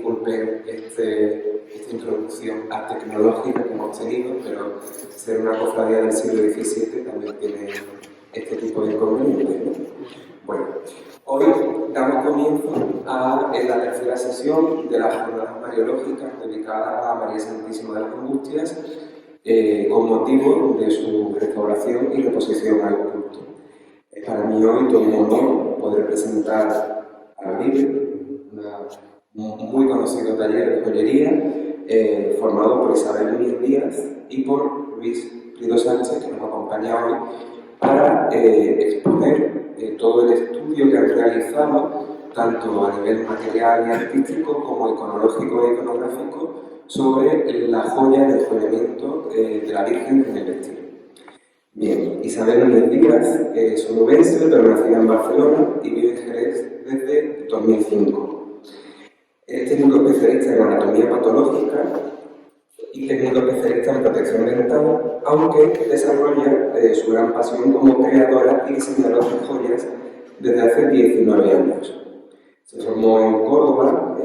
disculpen esta introducción tecnológica que hemos tenido, pero ser una cofradía del siglo XVII también tiene este tipo de inconvenientes, ¿no? Bueno, hoy damos comienzo a la tercera sesión de las jornadas mariológicas dedicadas a María Santísima de las Angustias con motivo de su restauración y reposición al culto. Es para mí hoy todo un honor poder presentar a Libre, un muy conocido taller de joyería formado por Isabel Núñez Díaz y por Luis Prieto Sánchez, que nos acompaña hoy para exponer todo el estudio que han realizado, tanto a nivel material y artístico como iconológico e iconográfico, sobre la joya del joyamiento de la Virgen en el vestido. Bien, Isabel Núñez Díaz es onubense, pero nacida en Barcelona y vive en Jerez desde 2005. Es técnico especialista en anatomía patológica y técnico especialista en protección dental, aunque desarrolla su gran pasión como creadora y diseñadora de joyas desde hace 19 años. Se formó en Córdoba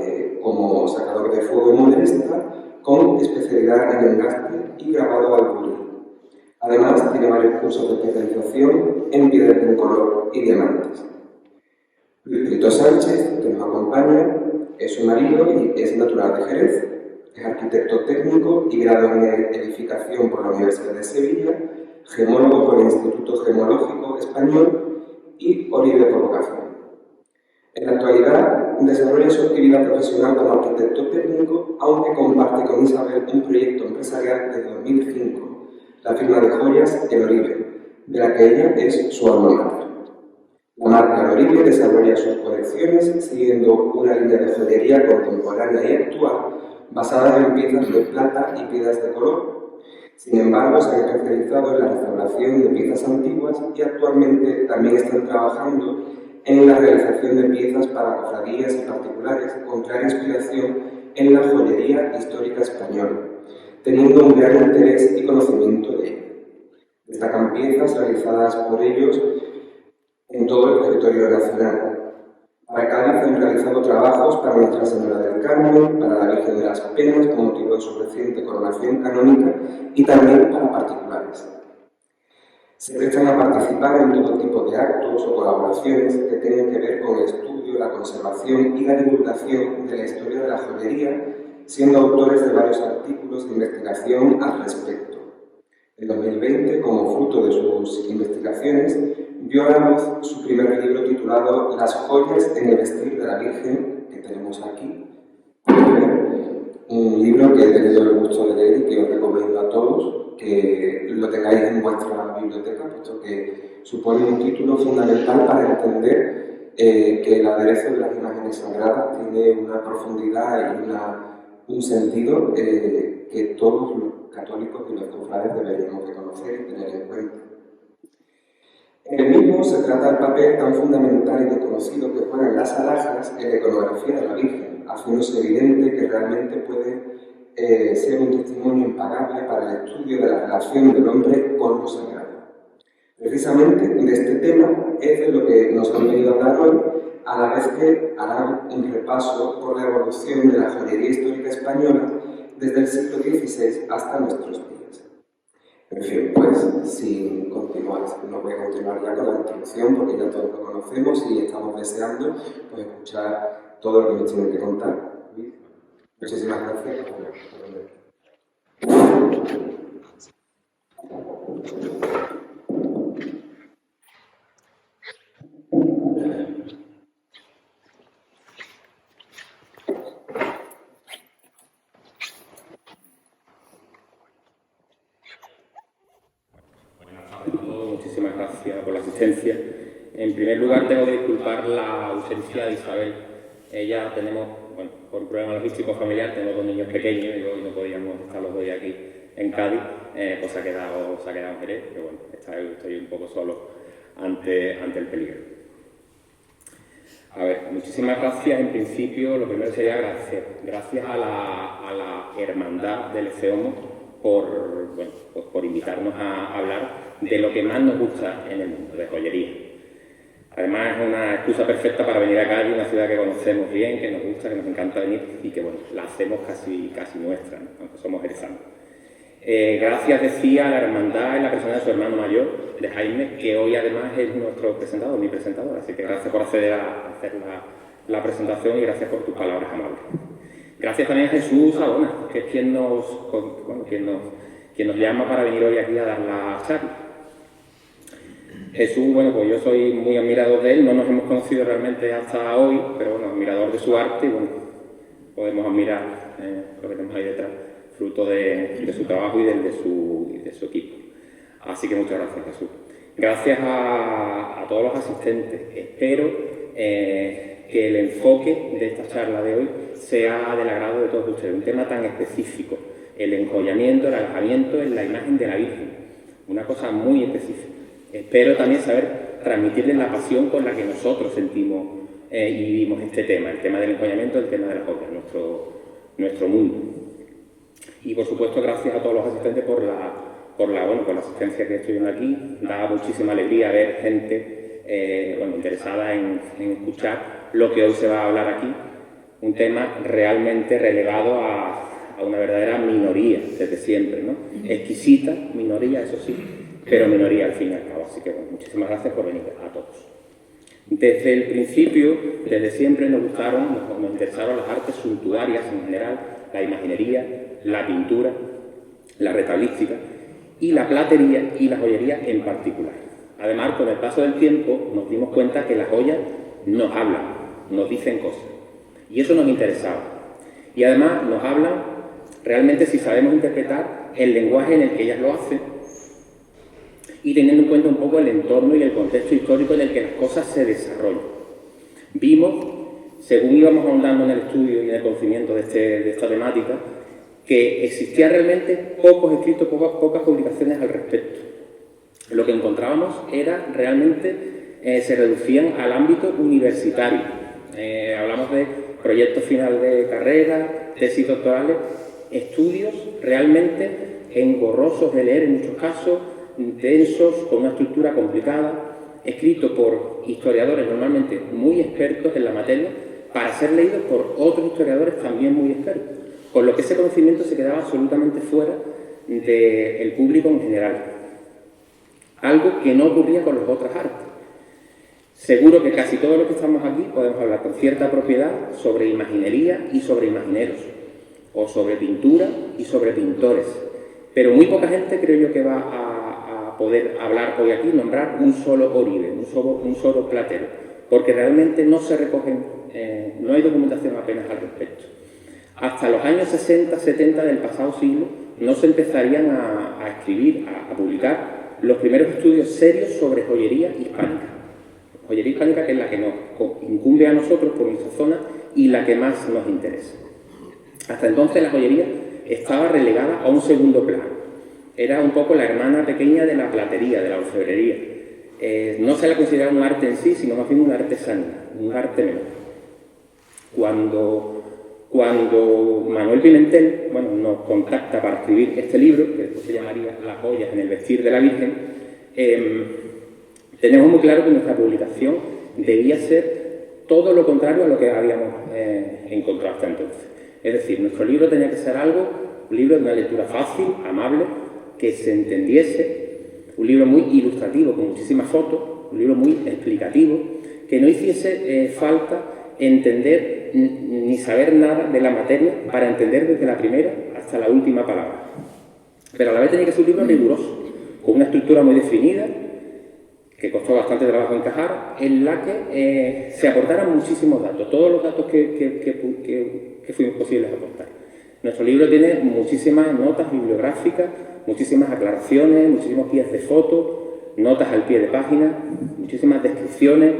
como sacador de fuego y modelista, con especialidad en engaste y grabado al brillo. Además, tiene varios cursos de especialización en piedras en color y diamantes. Luis Prieto Sánchez, que nos acompaña, es su marido y es natural de Jerez. Es arquitecto técnico y graduado en edificación por la Universidad de Sevilla, gemólogo por el Instituto Gemológico Español y Oribe por vocación. En la actualidad desarrolla su actividad profesional como arquitecto técnico, aunque comparte con Isabel un proyecto empresarial desde 2005, la firma de joyas El Oribe, de la que ella es su alma mater. La marca El Oribe desarrolla sus colecciones siguiendo una línea de joyería contemporánea y actual basada en piezas de plata y piedras de color. Sin embargo, se han especializado en la restauración de piezas antiguas y actualmente también están trabajando en la realización de piezas para cofradías y particulares con clara inspiración en la joyería histórica española, teniendo un gran interés y conocimiento de ella. Destacan piezas realizadas por ellos en todo el territorio nacional. Para Cádiz han realizado trabajos para Nuestra Señora del Carmen, para la Virgen de las Penas, con motivo de su reciente coronación canónica, y también para particulares. Se prestan a participar en todo tipo de actos o colaboraciones que tengan que ver con el estudio, la conservación y la divulgación de la historia de la joyería, siendo autores de varios artículos de investigación al respecto. En 2020, como fruto de sus investigaciones, vio a la luz su primer libro titulado Las joyas en el vestir de la Virgen, que tenemos aquí. Un libro que he tenido el gusto de leer y que os recomiendo a todos que lo tengáis en vuestra biblioteca, puesto que supone un título fundamental para entender que el aderezo de las imágenes sagradas tiene una profundidad y un sentido que todos los católicos y los cofrades deberíamos de conocer y tener en cuenta. En el mismo se trata del papel tan fundamental y desconocido que juegan las alhajas en la iconografía de la Virgen, haciéndose evidente que realmente puede ser un testimonio impagable para el estudio de la relación del hombre con lo sagrado. Precisamente de este tema es de lo que nos han venido a hablar hoy, a la vez que harán un repaso por la evolución de la joyería histórica española desde el siglo XVI hasta nuestros días. En fin, pues, sin continuar, no voy a continuar ya con la introducción porque ya todos lo conocemos y estamos deseando pues, escuchar todo lo que nos tienen que contar. Muchísimas gracias. Muchísimas gracias por la asistencia. En primer lugar, tengo que disculpar la ausencia de Isabel. Ella tenemos, bueno, por un problema logístico familiar, tenemos dos niños pequeños y hoy no podíamos estar los dos aquí en Cádiz, pues se ha quedado en Jerez, pero bueno, estoy un poco solo ante el peligro. A ver, muchísimas gracias. En principio, lo primero sería agradecer. Gracias a la Hermandad del Eceomo por invitarnos a hablar de lo que más nos gusta en el mundo de joyería. Además es una excusa perfecta para venir acá, una ciudad que conocemos bien, que nos gusta, que nos encanta venir y que bueno, la hacemos casi nuestra, ¿no? Aunque somos jerezanos. Gracias, decía, a la hermandad en la persona de su hermano mayor, de Jaime, que hoy además es nuestro presentador, mi presentador, así que gracias por acceder a hacer la presentación y gracias por tus palabras amables. Gracias también a Jesús Sabona, que es quien nos llama para venir hoy aquí a dar la charla. Jesús, bueno, pues yo soy muy admirador de él, no nos hemos conocido realmente hasta hoy, pero bueno, admirador de su arte y bueno, podemos admirar lo que tenemos ahí detrás, fruto de su trabajo y de su equipo. Así que muchas gracias, Jesús. Gracias a todos los asistentes. Espero que el enfoque de esta charla de hoy sea del agrado de todos ustedes. Un tema tan específico, el enjollamiento, el alojamiento en la imagen de la Virgen. Una cosa muy específica. Espero también saber transmitirles la pasión con la que nosotros sentimos y vivimos este tema, el tema del enjollamiento, el tema de las joyas, nuestro mundo. Y por supuesto, gracias a todos los asistentes por la asistencia que estoy viendo aquí. Da muchísima alegría ver gente interesada en escuchar lo que hoy se va a hablar aquí, un tema realmente relegado a una verdadera minoría desde siempre, ¿no? Exquisita minoría, eso sí, pero minoría al fin y al cabo. Así que bueno, muchísimas gracias por venir a todos. Desde el principio, desde siempre nos interesaron las artes suntuarias en general, la imaginería, la pintura, la retablística y la platería y la joyería en particular. Además, con el paso del tiempo nos dimos cuenta que las joyas nos hablan, nos dicen cosas. Y eso nos interesaba. Y además nos hablan realmente si sabemos interpretar el lenguaje en el que ellas lo hacen y teniendo en cuenta un poco el entorno y el contexto histórico en el que las cosas se desarrollan. Vimos, según íbamos ahondando en el estudio y en el conocimiento de esta temática, que existían realmente pocos escritos, pocas publicaciones al respecto. Lo que encontrábamos era realmente, se reducían al ámbito universitario. Hablamos de proyectos final de carrera, tesis doctorales, estudios realmente engorrosos de leer en muchos casos, densos, con una estructura complicada, escritos por historiadores normalmente muy expertos en la materia, para ser leídos por otros historiadores también muy expertos, con lo que ese conocimiento se quedaba absolutamente fuera del público en general. Algo que no ocurría con las otras artes. Seguro que casi todos los que estamos aquí podemos hablar con cierta propiedad sobre imaginería y sobre imagineros, o sobre pintura y sobre pintores, pero muy poca gente creo yo que va a poder hablar hoy aquí, nombrar un solo oribe, un solo platero, porque realmente no se recogen, no hay documentación apenas al respecto. Hasta los años 60, 70 del pasado siglo no se empezarían a escribir, a publicar los primeros estudios serios sobre joyería hispánica. Joyería hispánica que es la que nos incumbe a nosotros por nuestra zona y la que más nos interesa. Hasta entonces la joyería estaba relegada a un segundo plano. Era un poco la hermana pequeña de la platería, de la orfebrería. No se la consideraba un arte en sí, sino más bien una artesanía, un arte menor. Cuando Manuel Pimentel nos contacta para escribir este libro, que después se llamaría Las joyas en el vestir de la Virgen, tenemos muy claro que nuestra publicación debía ser todo lo contrario a lo que habíamos encontrado hasta entonces. Es decir, nuestro libro tenía que ser un libro de una lectura fácil, amable, que se entendiese, un libro muy ilustrativo, con muchísimas fotos, un libro muy explicativo, que no hiciese falta entender ni saber nada de la materia para entender desde la primera hasta la última palabra. Pero a la vez tenía que ser un libro riguroso, con una estructura muy definida, que costó bastante trabajo encajar, en la que se aportaran muchísimos datos, todos los datos que fuimos posibles aportar. Nuestro libro tiene muchísimas notas bibliográficas, muchísimas aclaraciones, muchísimos pies de fotos, notas al pie de página, muchísimas descripciones,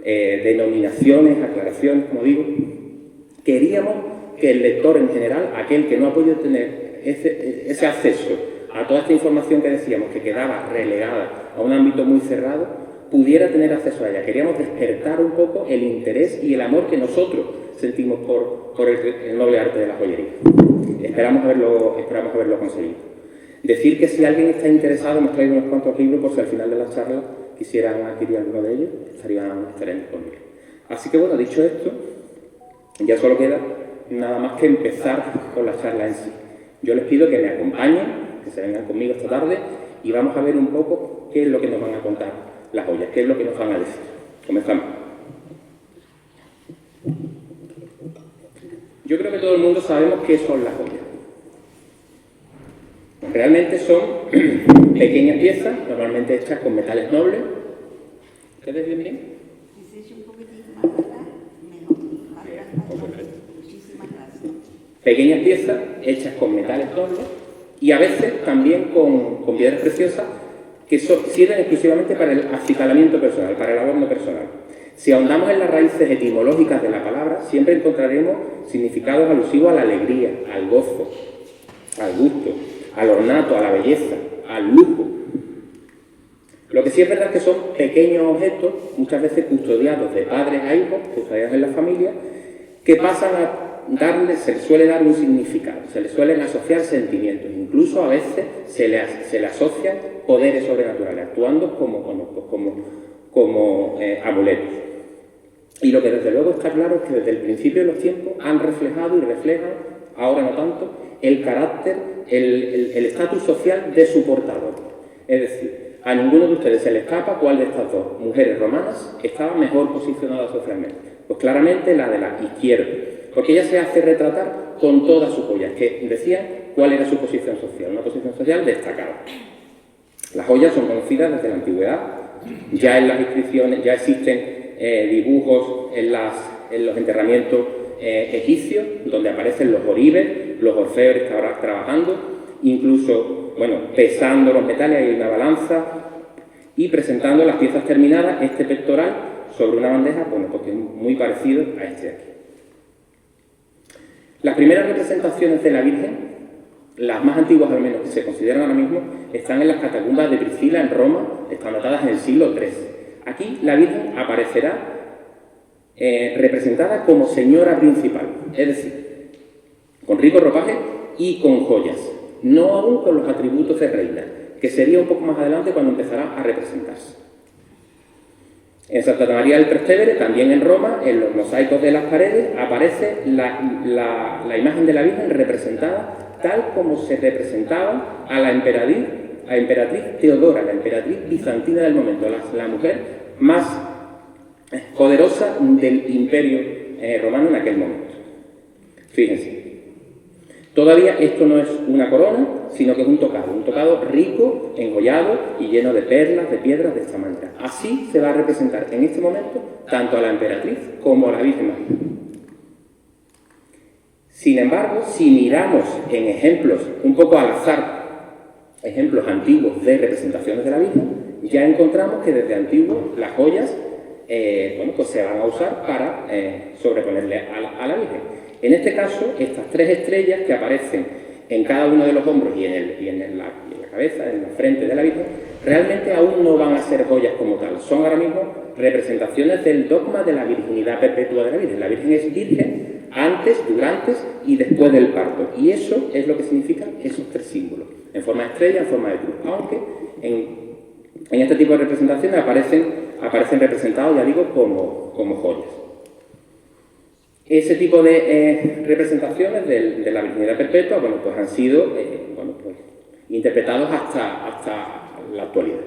denominaciones, aclaraciones, como digo. Queríamos que el lector en general, aquel que no ha podido tener ese acceso a toda esta información que decíamos que quedaba relegada a un ámbito muy cerrado, pudiera tener acceso a ella. Queríamos despertar un poco el interés y el amor que nosotros sentimos por el noble arte de la joyería. Esperamos haberlo conseguido. Decir que si alguien está interesado, hemos traído unos cuantos libros por si al final de la charla quisieran adquirir alguno de ellos, estarían disponibles. Así que bueno, dicho esto, ya solo queda nada más que empezar con la charla en sí. Yo les pido que me acompañen, que se vengan conmigo esta tarde y vamos a ver un poco qué es lo que nos van a contar las joyas, qué es lo que nos van a decir. Comenzamos. Yo creo que todo el mundo sabemos qué son las joyas. Realmente son pequeñas piezas, normalmente hechas con metales nobles. ¿Ustedes ven bien? Si se echa un poquitito más atrás, mejor. Muchísimas gracias. Pequeñas piezas hechas con metales nobles y a veces también con piedras preciosas que sirven exclusivamente para el acicalamiento personal, para el adorno personal. Si ahondamos en las raíces etimológicas de la palabra, siempre encontraremos significados alusivos a la alegría, al gozo, al gusto, al ornato, a la belleza, al lujo. Lo que sí es verdad es que son pequeños objetos, muchas veces custodiados de padres a hijos, custodiados en la familia, que pasan a darle, se les suele dar un significado, se les suelen asociar sentimientos, incluso a veces se le asocian poderes sobrenaturales, actuando como amuletos. Y lo que desde luego está claro es que desde el principio de los tiempos han reflejado y reflejan, ahora no tanto, el carácter, el estatus social de su portador. Es decir, a ninguno de ustedes se le escapa cuál de estas dos mujeres romanas estaba mejor posicionada socialmente. Pues claramente la de la izquierda, porque ella se hace retratar con todas sus joyas, que decían cuál era su posición social, una posición social destacada. Las joyas son conocidas desde la antigüedad, ya en las inscripciones, ya existen dibujos en los enterramientos egipcios, donde aparecen los oribes, los orfebres trabajando, incluso, bueno, pesando los metales, hay una balanza, y presentando las piezas terminadas, este pectoral sobre una bandeja, bueno, porque es muy parecido a este de aquí. Las primeras representaciones de la Virgen, las más antiguas al menos que se consideran ahora mismo, están en las catacumbas de Priscila en Roma, están datadas en el siglo III. Aquí la Virgen aparecerá representada como señora principal, es decir, con rico ropaje y con joyas, no aún con los atributos de reina, que sería un poco más adelante cuando empezará a representarse. En Santa María del Trastevere, también en Roma, en los mosaicos de las paredes, aparece la imagen de la Virgen representada tal como se representaba a la emperatriz Teodora, la emperatriz bizantina del momento, la mujer más poderosa del imperio romano en aquel momento. Fíjense. Todavía esto no es una corona, sino que es un tocado rico, enjollado y lleno de perlas, de piedras, de esta manera. Así se va a representar en este momento tanto a la emperatriz como a la Virgen María. Sin embargo, si miramos en ejemplos un poco al azar, ejemplos antiguos de representaciones de la Virgen, ya encontramos que desde antiguo las joyas pues se van a usar para sobreponerle a la Virgen. En este caso, estas tres estrellas que aparecen en cada uno de los hombros y en la cabeza, en la frente de la Virgen, realmente aún no van a ser joyas como tal. Son ahora mismo representaciones del dogma de la virginidad perpetua de la Virgen. La Virgen es virgen antes, durante y después del parto. Y eso es lo que significan esos tres símbolos, en forma de estrella, en forma de cruz. Aunque en este tipo de representaciones aparecen representados, ya digo, como joyas. Ese tipo de representaciones de la virginidad perpetua, bueno, pues han sido interpretados hasta la actualidad,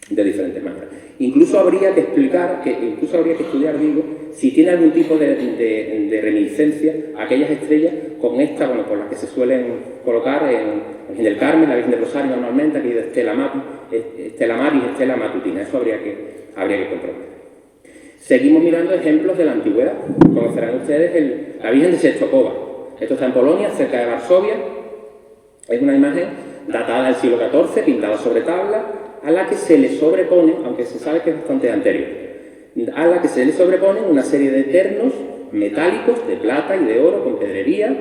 de diferentes maneras. Incluso habría que estudiar, si tiene algún tipo de reminiscencia a aquellas estrellas con esta, bueno, por las que se suelen colocar en la Virgen del Carmen, la Virgen del Rosario normalmente, aquí de Estela Maris y Estela Matutina. Eso habría que comprobar. Seguimos mirando ejemplos de la antigüedad. Conocerán ustedes la Virgen de Czestochowa. Esto está en Polonia, cerca de Varsovia. Es una imagen datada del siglo XIV, pintada sobre tabla, a la que se le sobrepone, aunque se sabe que es bastante anterior, a la que se le sobreponen una serie de ternos metálicos de plata y de oro con pedrería.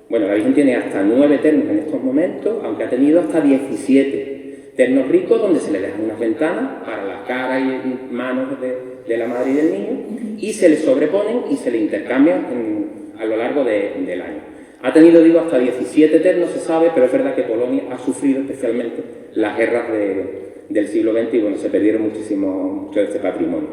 Bueno, la Virgen tiene hasta 9 ternos en estos momentos, aunque ha tenido hasta 17 ternos ricos donde se le dejan unas ventanas para la cara y manos de la madre y del niño, y se le sobreponen y se le intercambian a lo largo del año. Ha tenido, digo, hasta 17 ternos, se sabe, pero es verdad que Polonia ha sufrido especialmente las guerras del siglo XX y bueno, se perdieron mucho de este patrimonio.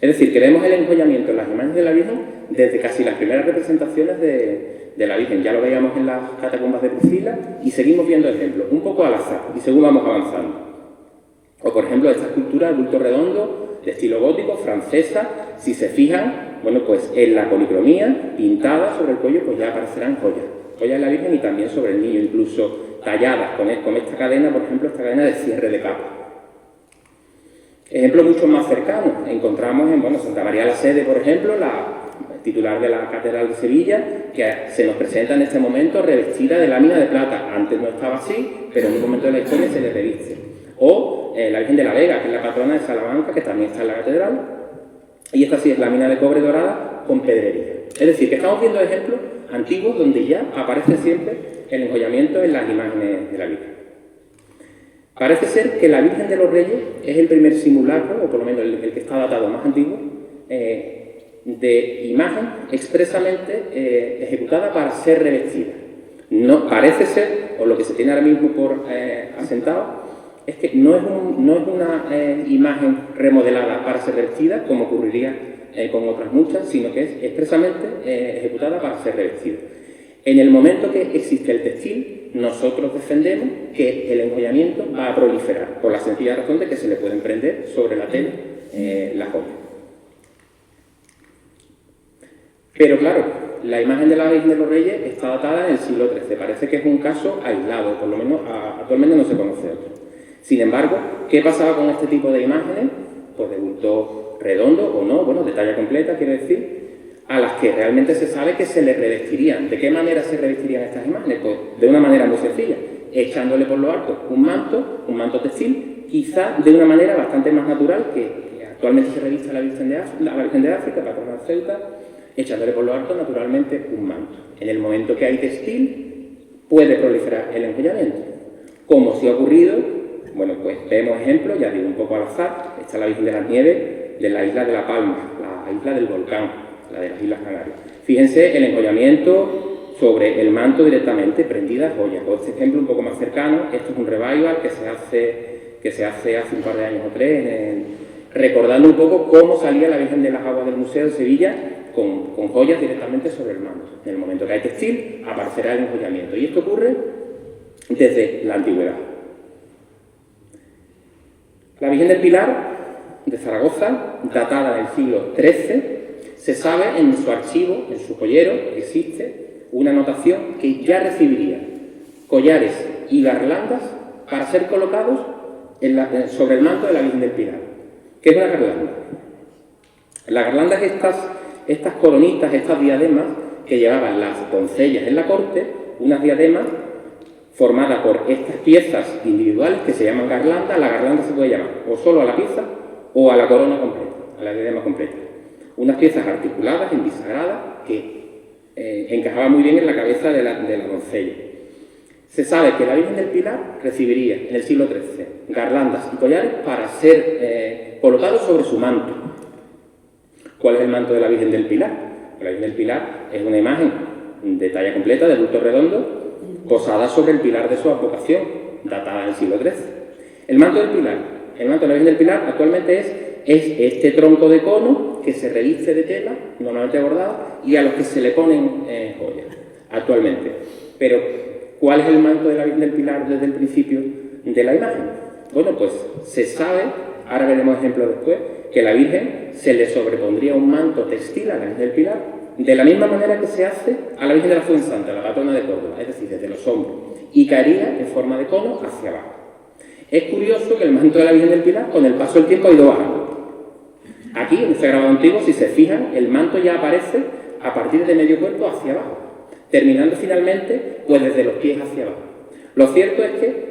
Es decir, que vemos el enjollamiento en las imágenes de la Virgen desde casi las primeras representaciones de la Virgen. Ya lo veíamos en las catacumbas de Priscila y seguimos viendo ejemplos, un poco al azar, y según vamos avanzando. O, por ejemplo, esta escultura de bulto redondo, de estilo gótico, francesa, si se fijan, bueno, pues en la policromía, pintada sobre el cuello, pues ya aparecerán joyas. Joyas de la Virgen y también sobre el niño, incluso talladas con esta cadena, por ejemplo, esta cadena de cierre de capa. Ejemplos mucho más cercanos. Encontramos en Santa María la Sede, por ejemplo, la titular de la Catedral de Sevilla, que se nos presenta en este momento revestida de lámina de plata. Antes no estaba así, pero en un momento de la historia se le reviste. O la Virgen de la Vega, que es la patrona de Salamanca, que también está en la catedral. Y esta sí es lámina de cobre dorada con pedrería. Es decir, que estamos viendo ejemplos antiguos donde ya aparece siempre el enjollamiento en las imágenes de la Virgen. Parece ser que la Virgen de los Reyes es el primer simulacro, o por lo menos el que está datado más antiguo, de imagen expresamente ejecutada para ser revestida. No, parece ser, o lo que se tiene ahora mismo por asentado, es que no es una imagen remodelada para ser revestida, como ocurriría con otras muchas, sino que es expresamente ejecutada para ser revestida. En el momento que existe el textil, nosotros defendemos que el enjollamiento va a proliferar, por la sencilla razón de que se le pueden prender sobre la tela las joyas. Pero claro, la imagen de la Virgen de los Reyes está datada en el siglo XIII. Parece que es un caso aislado, por lo menos actualmente no se conoce otro. Sin embargo, ¿qué pasaba con este tipo de imágenes? Pues de bulto redondo o no, bueno, de talla completa, quiero decir, a las que realmente se sabe que se les revestirían. ¿De qué manera se revestirían estas imágenes? Pues de una manera muy sencilla, echándole por lo alto un manto textil, quizá de una manera bastante más natural que actualmente se reviste a la Virgen de África, patrona de Ceuta, echándole por lo alto naturalmente un manto. En el momento que hay textil, puede proliferar el enjollamiento. Como si ha ocurrido, bueno, pues vemos ejemplos, ya digo un poco al azar, está la Virgen de las Nieves de la isla de La Palma, la isla del volcán, la de las Islas Canarias. Fíjense el enjollamiento sobre el manto directamente, prendidas joyas. O este ejemplo un poco más cercano, esto es un revival que se hace hace un par de años o tres, recordando un poco cómo salía la Virgen de las Aguas del Museo de Sevilla con joyas directamente sobre el manto. En el momento que hay textil, aparecerá el enjollamiento. Y esto ocurre desde la antigüedad. La Virgen del Pilar de Zaragoza, datada del siglo XIII, se sabe en su archivo, en su joyero, existe una anotación que ya recibiría collares y garlandas para ser colocados sobre el manto de la Virgen del Pilar. ¿Qué es una garlanda? La garlanda es estas coronitas, estas diademas que llevaban las doncellas en la corte, unas diademas formadas por estas piezas individuales que se llaman garlanda. La garlanda se puede llamar o solo a la pieza o a la corona completa, a la diadema completa. Unas piezas articuladas, enbisagradas, que encajaban muy bien en la cabeza de la doncella. Se sabe que la Virgen del Pilar recibiría en el siglo XIII garlandas y collares para ser colocados sobre su manto. ¿Cuál es el manto de la Virgen del Pilar? La Virgen del Pilar es una imagen de talla completa, de bulto redondo, posada sobre el pilar de su advocación, datada del siglo XIII. El manto del Pilar, el manto de la Virgen del Pilar actualmente es este tronco de cono que se reviste de tela, normalmente bordada, y a los que se le ponen joyas, actualmente. Pero, ¿cuál es el manto de la Virgen del Pilar desde el principio de la imagen? Bueno, pues se sabe, ahora veremos ejemplos después, que a la Virgen se le sobrepondría un manto textil a la Virgen del Pilar, de la misma manera que se hace a la Virgen de la Fuensanta, la patrona de Córdoba, es decir, desde los hombros, y caería en forma de cono hacia abajo. Es curioso que el manto de la Virgen del Pilar, con el paso del tiempo, ha ido bajando. Aquí, en este grabado antiguo, si se fijan, el manto ya aparece a partir de medio cuerpo hacia abajo, terminando finalmente pues desde los pies hacia abajo. Lo cierto es que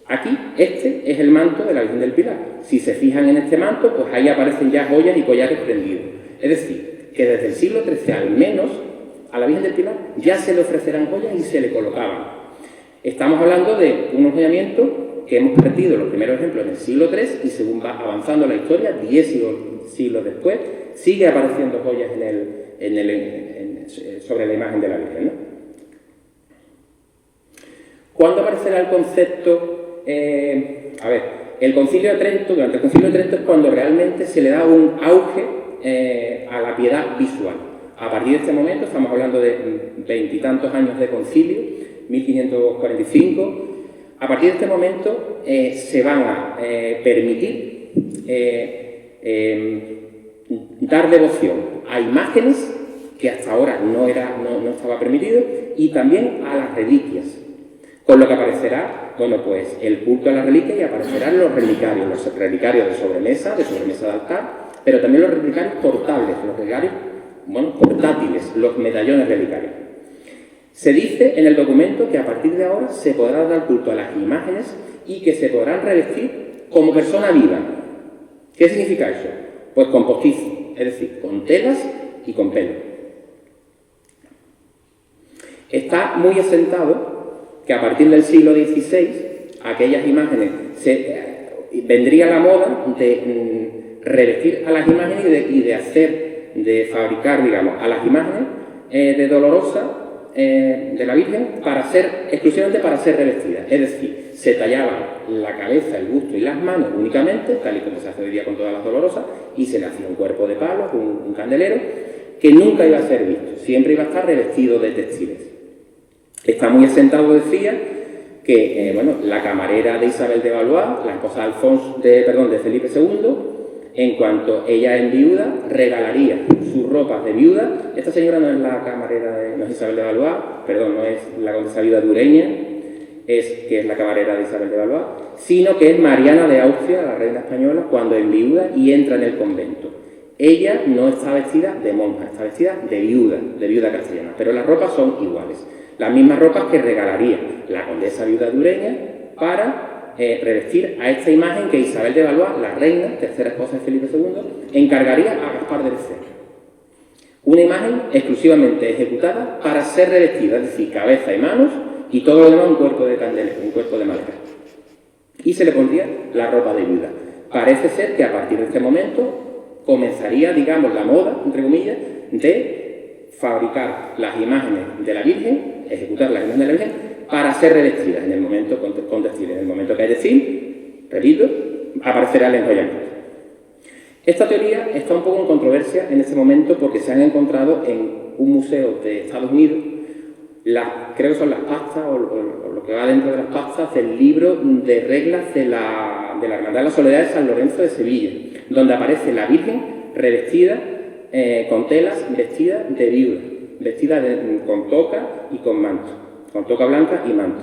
aquí, este es el manto de la Virgen del Pilar. Si se fijan en este manto, pues ahí aparecen ya joyas y collares prendidos. Es decir, que desde el siglo XIII al menos, a la Virgen del Pilar ya se le ofrecerán joyas y se le colocaban. Estamos hablando de un enjollamiento que hemos perdido los primeros ejemplos en el siglo III y según va avanzando la historia, 10 siglos después, sigue apareciendo joyas sobre la imagen de la Virgen, ¿no? ¿Cuándo aparecerá el concepto? el Concilio de Trento, durante el Concilio de Trento es cuando realmente se le da un auge a la piedad visual. A partir de este momento, estamos hablando de 20 y tantos años de concilio, 1545, a partir de este momento se van a permitir dar devoción a imágenes que hasta ahora no estaba permitido, y también a las reliquias, con lo que aparecerá, bueno, pues el culto a las reliquias, y aparecerán los relicarios de sobremesa de altar, pero también los relicarios portables, los relicarios, bueno, portátiles, los medallones relicarios. Se dice en el documento que a partir de ahora se podrá dar culto a las imágenes y que se podrán revestir como persona viva. ¿Qué significa eso? Pues con postizo, es decir, con telas y con pelo. Está muy asentado que a partir del siglo XVI aquellas imágenes vendría la moda de revestir a las imágenes y de fabricar, digamos, a las imágenes de Dolorosa, de la Virgen, exclusivamente para ser revestidas. Es decir, se tallaban la cabeza, el busto y las manos únicamente, tal y como se hace hoy día con todas las Dolorosas, y se le hacía un cuerpo de palos, un candelero, que nunca iba a ser visto, siempre iba a estar revestido de textiles. Está muy asentado, decía, que bueno, la camarera de Isabel de Valois, la esposa de Felipe II, en cuanto ella enviuda, regalaría sus ropas de viuda. Esta señora no es la camarera, no es Isabel de Valois, perdón, no es la condesa viuda de Ureña, que es la camarera de Isabel de Valois, sino que es Mariana de Austria, la reina española, cuando enviuda y entra en el convento. Ella no está vestida de monja, está vestida de viuda castellana, pero las ropas son iguales. Las mismas ropas que regalaría la condesa viuda de Ureña para revestir a esta imagen que Isabel de Valois, la reina, tercera esposa de Felipe II, encargaría a Gaspar del Cerro. Una imagen exclusivamente ejecutada para ser revestida, es decir, cabeza y manos, y todo lo demás un cuerpo de candelero, un cuerpo de madera. Y se le pondría la ropa de viuda. Parece ser que a partir de este momento comenzaría, digamos, la moda, entre comillas, de fabricar las imágenes de la Virgen, ejecutar las imágenes de la Virgen, para ser revestidas en el momento con textil. En el momento que hay textil, repito, aparecerá el enrollamiento. Esta teoría está un poco en controversia en este momento porque se han encontrado en un museo de Estados Unidos, creo que son las pastas o lo que va dentro de las pastas del libro de reglas de la Hermandad de la Soledad de San Lorenzo de Sevilla, donde aparece la Virgen revestida con telas, vestida de viuda, vestida con toca y con manto, con toca blanca y manto.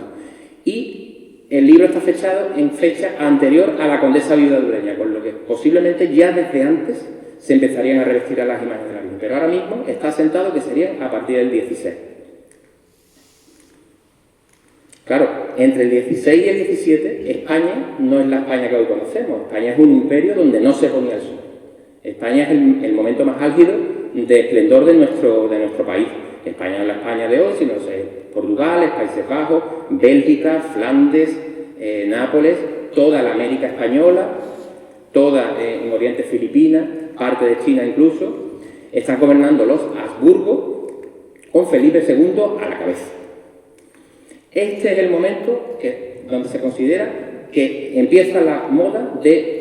Y el libro está fechado en fecha anterior a la condesa viuda de Ureña, con lo que posiblemente ya desde antes se empezarían a revestir a las imágenes de la Virgen. Pero ahora mismo está asentado que serían a partir del 16. Claro, entre el 16 y el 17, España no es la España que hoy conocemos. España es un imperio donde no se ponía el sol. España es el momento más álgido de esplendor de nuestro país. España no es la España de hoy, sino Portugal, Países Bajos, Bélgica, Flandes, Nápoles, toda la América española, toda en Oriente Filipina, parte de China incluso. Están gobernando los Habsburgo con Felipe II a la cabeza. Este es el momento donde se considera que empieza la moda de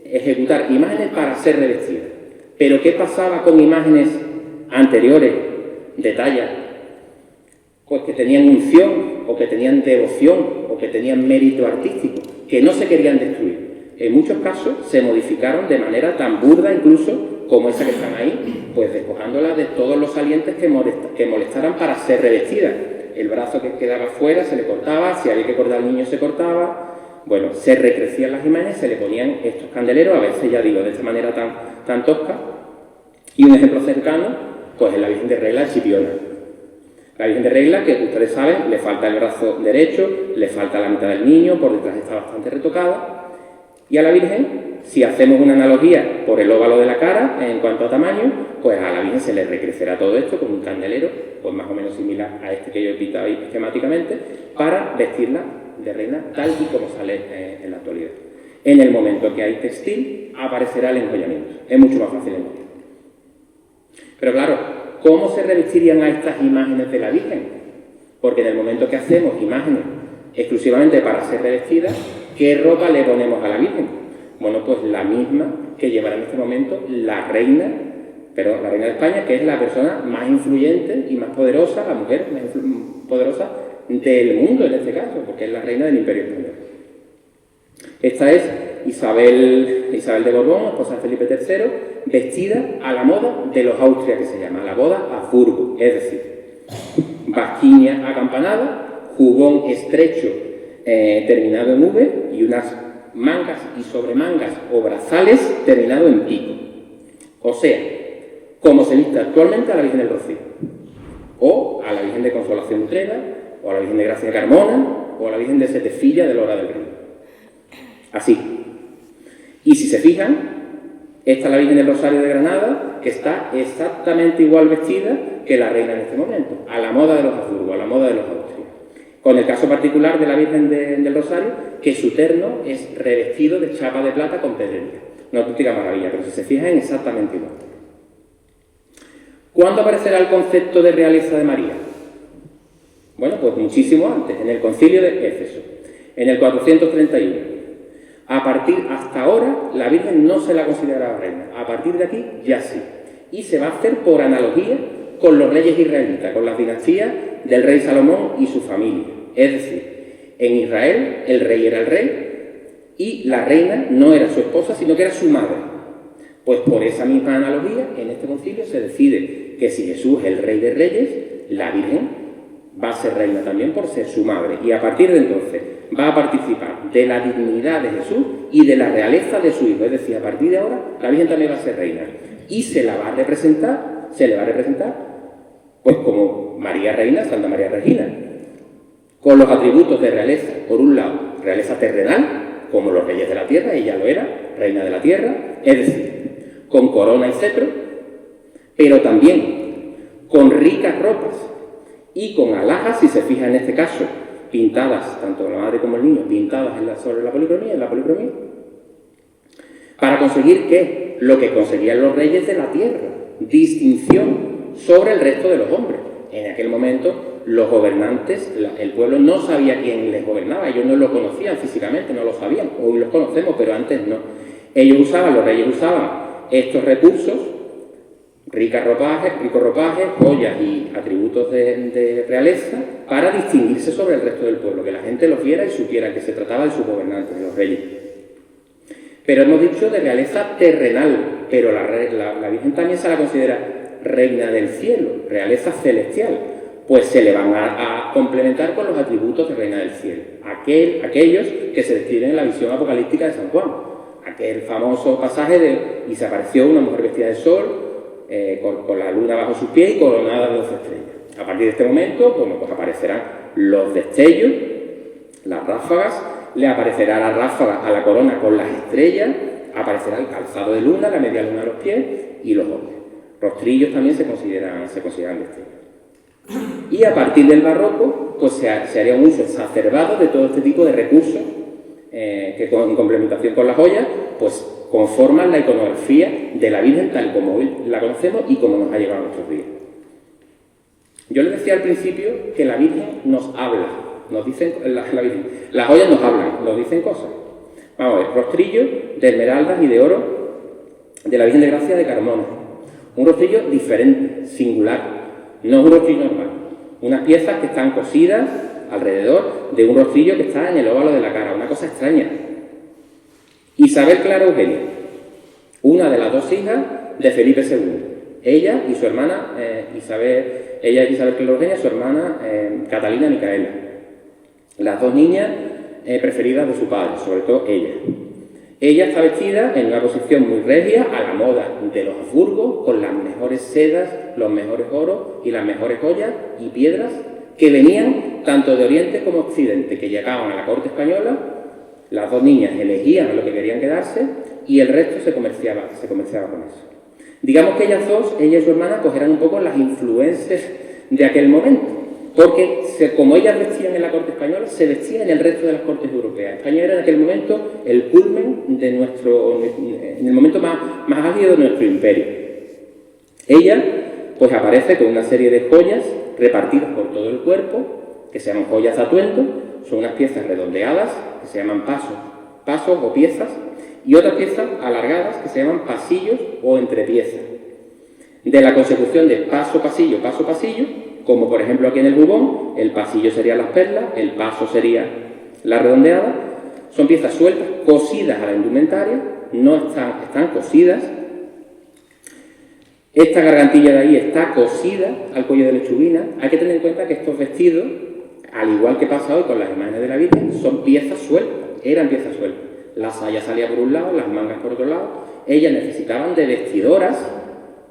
ejecutar imágenes para ser revestidas. Pero ¿qué pasaba con imágenes anteriores de talla? Pues que tenían unción, o que tenían devoción, o que tenían mérito artístico, que no se querían destruir. En muchos casos se modificaron de manera tan burda incluso como esa que están ahí, pues despojándola de todos los salientes que molestaran para ser revestidas. El brazo que quedaba fuera se le cortaba, si había que cortar al niño se cortaba. Bueno, se recrecían las imágenes, se le ponían estos candeleros, a veces ya digo de esta manera tan tosca. Y un ejemplo cercano, pues es la Virgen de Regla de Chipiona. La Virgen de Regla, que ustedes saben, le falta el brazo derecho, le falta la mitad del niño, por detrás está bastante retocada. Y a la Virgen, si hacemos una analogía por el óvalo de la cara en cuanto a tamaño, pues a la Virgen se le recrecerá todo esto con un candelero, pues más o menos similar a este que yo he pintado ahí esquemáticamente, para vestirla de reina tal y como sale en la actualidad. En el momento que hay textil, aparecerá el enrollamiento. Es mucho más fácil enrollar. Pero claro, ¿cómo se revestirían a estas imágenes de la Virgen? Porque en el momento que hacemos imágenes exclusivamente para ser revestidas, ¿Qué ropa le ponemos a la Virgen? Bueno, pues la misma que llevará en este momento la reina de España, que es la persona más influyente y más poderosa, la mujer más poderosa del mundo en este caso, porque es la reina del Imperio Español. Esta es Isabel de Borbón, esposa de Felipe III, vestida a la moda de los Austria, que se llama, la boda Habsburgo, es decir, basquiña acampanada, jubón estrecho terminado en V y unas mangas y sobremangas o brazales terminado en pico. O sea, como se viste actualmente a la Virgen del Rocío, o a la Virgen de Consolación de Utrera, o a la Virgen de Gracia de Carmona, o a la Virgen de Setefilla de Lora del Río. Así. Y si se fijan, esta es la Virgen del Rosario de Granada, que está exactamente igual vestida que la reina en este momento, a la moda de los Habsburgo, a la moda de los Austria. Con el caso particular de la Virgen del Rosario, que su terno es revestido de chapa de plata con pedrería. Una auténtica maravilla, pero si se fijan, es exactamente igual. ¿Cuándo aparecerá el concepto de realeza de María? Bueno, pues muchísimo antes, en el Concilio de Éfeso, en el 431. Hasta ahora, la Virgen no se la consideraba reina. A partir de aquí, ya sí. Y se va a hacer por analogía con los reyes israelitas, con las dinastías del rey Salomón y su familia. Es decir, en Israel el rey era el rey y la reina no era su esposa, sino que era su madre. Pues por esa misma analogía, en este concilio se decide que si Jesús es el rey de reyes, la Virgen va a ser reina también por ser su madre. Y a partir de entonces va a participar de la dignidad de Jesús y de la realeza de su hijo. Es decir, a partir de ahora, la Virgen también va a ser reina. Y se le va a representar, pues como María Reina, Santa María Regina, con los atributos de realeza. Por un lado, realeza terrenal, como los reyes de la tierra, ella lo era, reina de la tierra, es decir, con corona y cetro, pero también con ricas ropas y con alhajas, si se fija en este caso, pintadas, tanto la madre como el niño, pintadas sobre la policromía, para conseguir ¿qué? Lo que conseguían los reyes de la tierra, distinción sobre el resto de los hombres. En aquel momento, los gobernantes, el pueblo no sabía quién les gobernaba, ellos no lo conocían físicamente, no lo sabían, hoy los conocemos, pero antes no. Los reyes usaban estos recursos, ricos ropajes, joyas y atributos de realeza, para distinguirse sobre el resto del pueblo, que la gente los viera y supiera que se trataba de sus gobernantes, de los reyes. Pero hemos dicho de realeza terrenal, pero la Virgen también se la considera reina del cielo, realeza celestial, pues se le van a complementar con los atributos de reina del cielo, aquellos que se describen en la visión apocalíptica de San Juan, aquel famoso pasaje de y se apareció una mujer vestida de sol, con la luna bajo sus pies y coronada de 12 estrellas. A partir de este momento, pues aparecerán los destellos, las ráfagas, le aparecerá la ráfaga a la corona con las estrellas, aparecerá el calzado de luna, la media luna a los pies y los hombres. Rostrillos también se consideran destellos. Y a partir del barroco, pues se haría un uso exacerbado de todo este tipo de recursos que en complementación con las joyas, pues conforman la iconografía de la Virgen tal como hoy la conocemos y como nos ha llegado a nuestros días. Yo les decía al principio que la Virgen nos habla, nos dicen, las joyas nos hablan, nos dicen cosas. Vamos a ver, rostrillo de esmeraldas y de oro de la Virgen de Gracia de Carmona. Un rostrillo diferente, singular, no es un rostrillo normal. Unas piezas que están cosidas alrededor de un rostrillo que está en el óvalo de la cara, una cosa extraña. Isabel Clara Eugenia, una de las dos hijas de Felipe II. Ella y su hermana Isabel Clara Eugenia, su hermana Catalina Micaela. Las dos niñas preferidas de su padre, sobre todo ella. Ella está vestida en una posición muy regia, a la moda de los Habsburgo, con las mejores sedas, los mejores oros y las mejores joyas y piedras que venían tanto de Oriente como Occidente, que llegaban a la corte española. Las dos niñas elegían a lo que querían quedarse y el resto se comerciaba con eso. Digamos que ellas dos, ella y su hermana, pues eran un poco las influencias de aquel momento, porque como ellas vestían en la corte española, se vestían en el resto de las cortes europeas. España era en aquel momento el culmen de en el momento más álgido de nuestro imperio. Ella, pues aparece con una serie de joyas repartidas por todo el cuerpo, que se llaman joyas de atuendo, son unas piezas redondeadas que se llaman pasos o piezas, y otras piezas alargadas que se llaman pasillos o entrepiezas. De la consecución de paso, pasillo, como por ejemplo aquí en el bubón, el pasillo sería las perlas, el paso sería la redondeada, son piezas sueltas, cosidas a la indumentaria, están cosidas. Esta gargantilla de ahí está cosida al cuello de lechuguina. Hay que tener en cuenta que estos vestidos, al igual que pasa hoy con las imágenes de la Virgen, son piezas sueltas, eran piezas sueltas. La saya salía por un lado, las mangas por otro lado. Ellas necesitaban de vestidoras,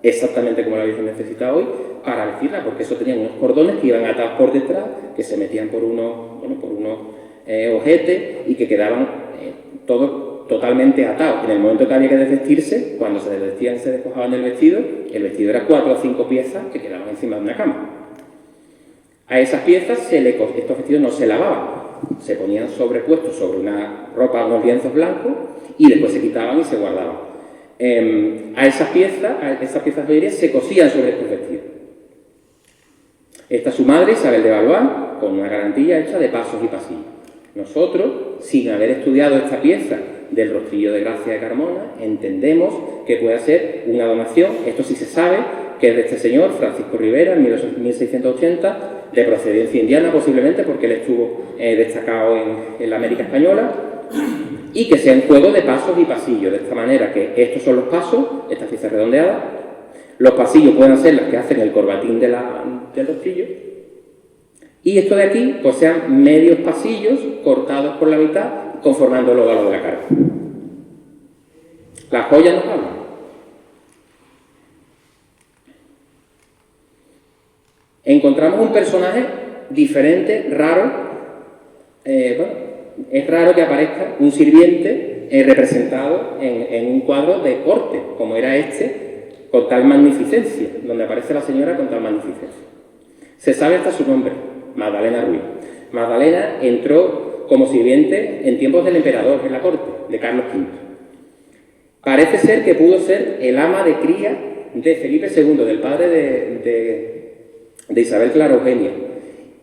exactamente como la Virgen necesita hoy, para vestirla, porque eso tenían unos cordones que iban atados por detrás, que se metían por unos ojetes y que quedaban todos totalmente atados. En el momento que había que desvestirse, cuando se desvestían y se despojaban del vestido, el vestido era 4 o 5 piezas que quedaban encima de una cama. A esas piezas estos vestidos no se lavaban, se ponían sobrepuestos sobre una ropa, unos lienzos blancos, y después se quitaban y se guardaban. A esas piezas de joyería se cosían sobre estos vestidos. Esta es su madre, Isabel de Valois, con una gargantilla hecha de pasos y pasillos. Nosotros, sin haber estudiado esta pieza del rostrillo de Gracia de Carmona, entendemos que puede ser una donación, esto sí se sabe, que es de este señor, Francisco Rivera, en 1680, de procedencia indiana posiblemente, porque él estuvo destacado en la América Española, y que sea un juego de pasos y pasillos, de esta manera que estos son los pasos, estas piezas redondeadas, los pasillos pueden ser las que hacen el corbatín del rostrillo, y esto de aquí, pues sean medios pasillos cortados por la mitad, conformando el óvalo de la cara. Las joyas nos hablan. Encontramos un personaje diferente, raro. Es raro que aparezca un sirviente representado en un cuadro de corte, como era este, con tal magnificencia, donde aparece la señora con tal magnificencia. Se sabe hasta su nombre, Magdalena Ruiz. Magdalena entró como sirviente en tiempos del emperador en la corte, de Carlos V. Parece ser que pudo ser el ama de cría de Felipe II, del padre de Isabel Clara Eugenia.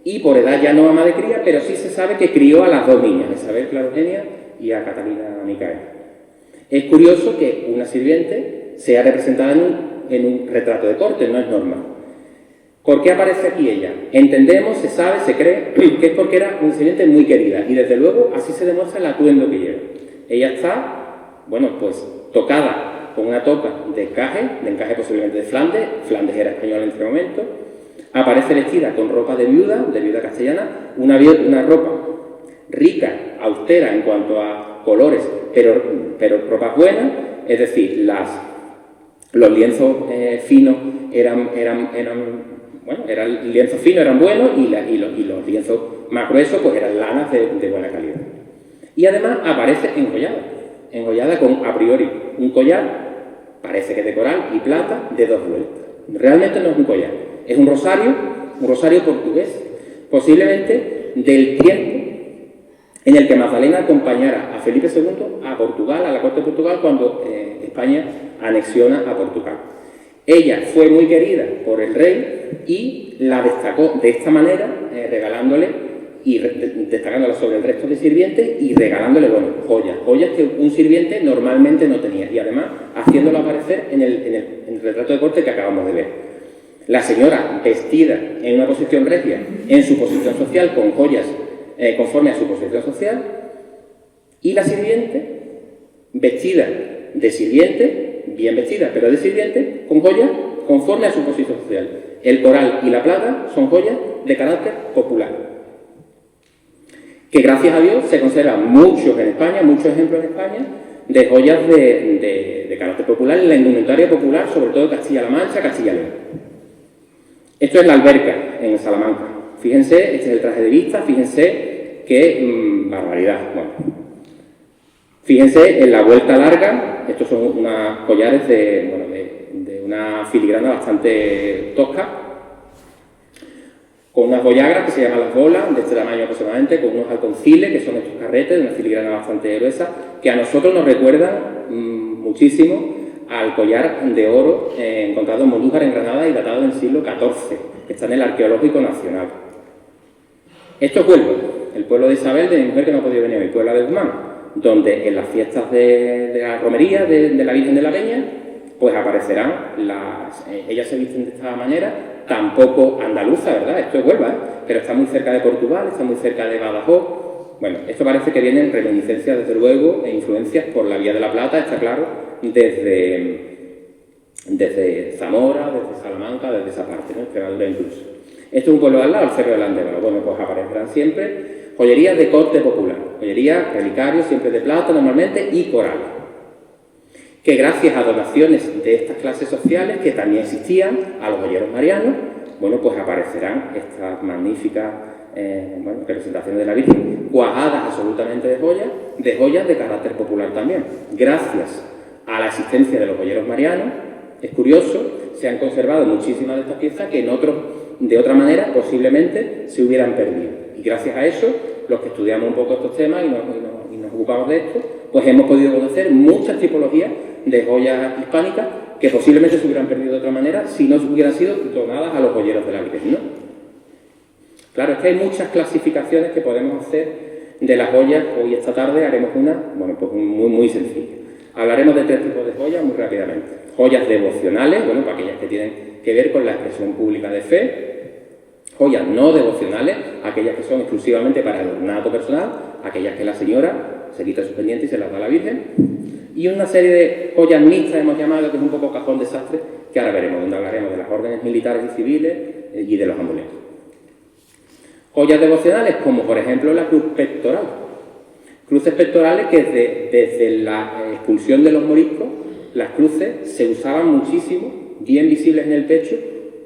Y por edad ya no ama de cría, pero sí se sabe que crió a las dos niñas, Isabel Clara Eugenia y a Catalina Micaela. Es curioso que una sirviente sea representada en un retrato de corte, no es normal. ¿Por qué aparece aquí ella? Entendemos, se sabe, se cree que es porque era una sirviente muy querida, y desde luego así se demuestra el atuendo que lleva. Ella está, pues tocada con una toca de encaje posiblemente de Flandes era española en este momento. Aparece vestida con ropa de viuda castellana, una ropa rica, austera en cuanto a colores, pero ropa buena, es decir, los lienzos finos eran buenos, y los lienzos más gruesos pues eran lanas de buena calidad. Y además aparece enjollada con, a priori, un collar, parece que de coral y plata, de 2 vueltas. Realmente no es un collar, es un rosario portugués, posiblemente del tiempo en el que Magdalena acompañara a Felipe II a Portugal, a la corte de Portugal, cuando España anexiona a Portugal. Ella fue muy querida por el rey y la destacó de esta manera, destacándola sobre el resto de sirvientes y regalándole, joyas que un sirviente normalmente no tenía, y además haciéndolo aparecer en el retrato de corte que acabamos de ver. La señora vestida en una posición regia, en su posición social, con joyas conforme a su posición social, y la sirviente vestida de sirviente, bien vestida, pero de sirviente, con joyas conforme a su posición social. El coral y la plata son joyas de carácter popular, que gracias a Dios se conservan muchos ejemplos en España, de joyas de carácter popular en la indumentaria popular, sobre todo Castilla-La Mancha, Castilla-León. Esto es la alberca en Salamanca. Fíjense, este es el traje de vista, fíjense qué barbaridad. Fíjense en la vuelta larga, estos son unos collares de una filigrana bastante tosca, con unas boyagras que se llaman las bolas, de este tamaño aproximadamente, con unos halconciles, que son estos carretes, de una filigrana bastante gruesa, que a nosotros nos recuerdan muchísimo al collar de oro encontrado en Montújar, en Granada, y datado en el siglo XIV, que está en el Arqueológico Nacional. Esto es Huelva. el pueblo de Isabel, de mi mujer que no ha podido venir hoy, Puebla de Guzmán, donde en las fiestas de la romería de la Virgen de la Peña, pues aparecerán ellas se visten de esta manera, tampoco andaluza, ¿verdad? Esto es Huelva, ¿eh? Pero está muy cerca de Portugal, está muy cerca de Badajoz. Bueno, esto parece que vienen reminiscencias, desde luego, e influencias por la Vía de la Plata, está claro, desde Zamora, desde Salamanca, desde esa parte, ¿no? Extremadura incluso. Esto es un pueblo de al lado, el Cerro del Andévalo. Bueno, pues aparecerán siempre joyerías de corte popular, joyerías, relicarios, siempre de plata normalmente, y corales, que gracias a donaciones de estas clases sociales, que también existían, a los joyeros marianos, bueno, pues aparecerán estas magníficas representaciones de la Virgen, cuajadas absolutamente de joyas de carácter popular también. Gracias a la existencia de los joyeros marianos, es curioso, se han conservado muchísimas de estas piezas que de otra manera posiblemente se hubieran perdido. Y gracias a eso, los que estudiamos un poco estos temas y nos ocupamos de esto, pues hemos podido conocer muchas tipologías de joyas hispánicas que posiblemente se hubieran perdido de otra manera si no hubieran sido donadas a los joyeros de la Virgen, ¿no? Claro, es que hay muchas clasificaciones que podemos hacer de las joyas. Hoy esta tarde haremos una, bueno, pues muy sencilla. Hablaremos de 3 tipos de joyas muy rápidamente. Joyas devocionales, bueno, para aquellas que tienen que ver con la expresión pública de fe. Joyas no devocionales, aquellas que son exclusivamente para el ornato personal, aquellas que la señora se quita sus pendientes y se las da a la Virgen. Y una serie de joyas mixtas, hemos llamado, que es un poco cajón desastre, que ahora veremos, donde hablaremos de las órdenes militares y civiles y de los amuletos. Joyas devocionales, como por ejemplo la cruz pectoral. Cruces pectorales que desde la expulsión de los moriscos, las cruces se usaban muchísimo, bien visibles en el pecho,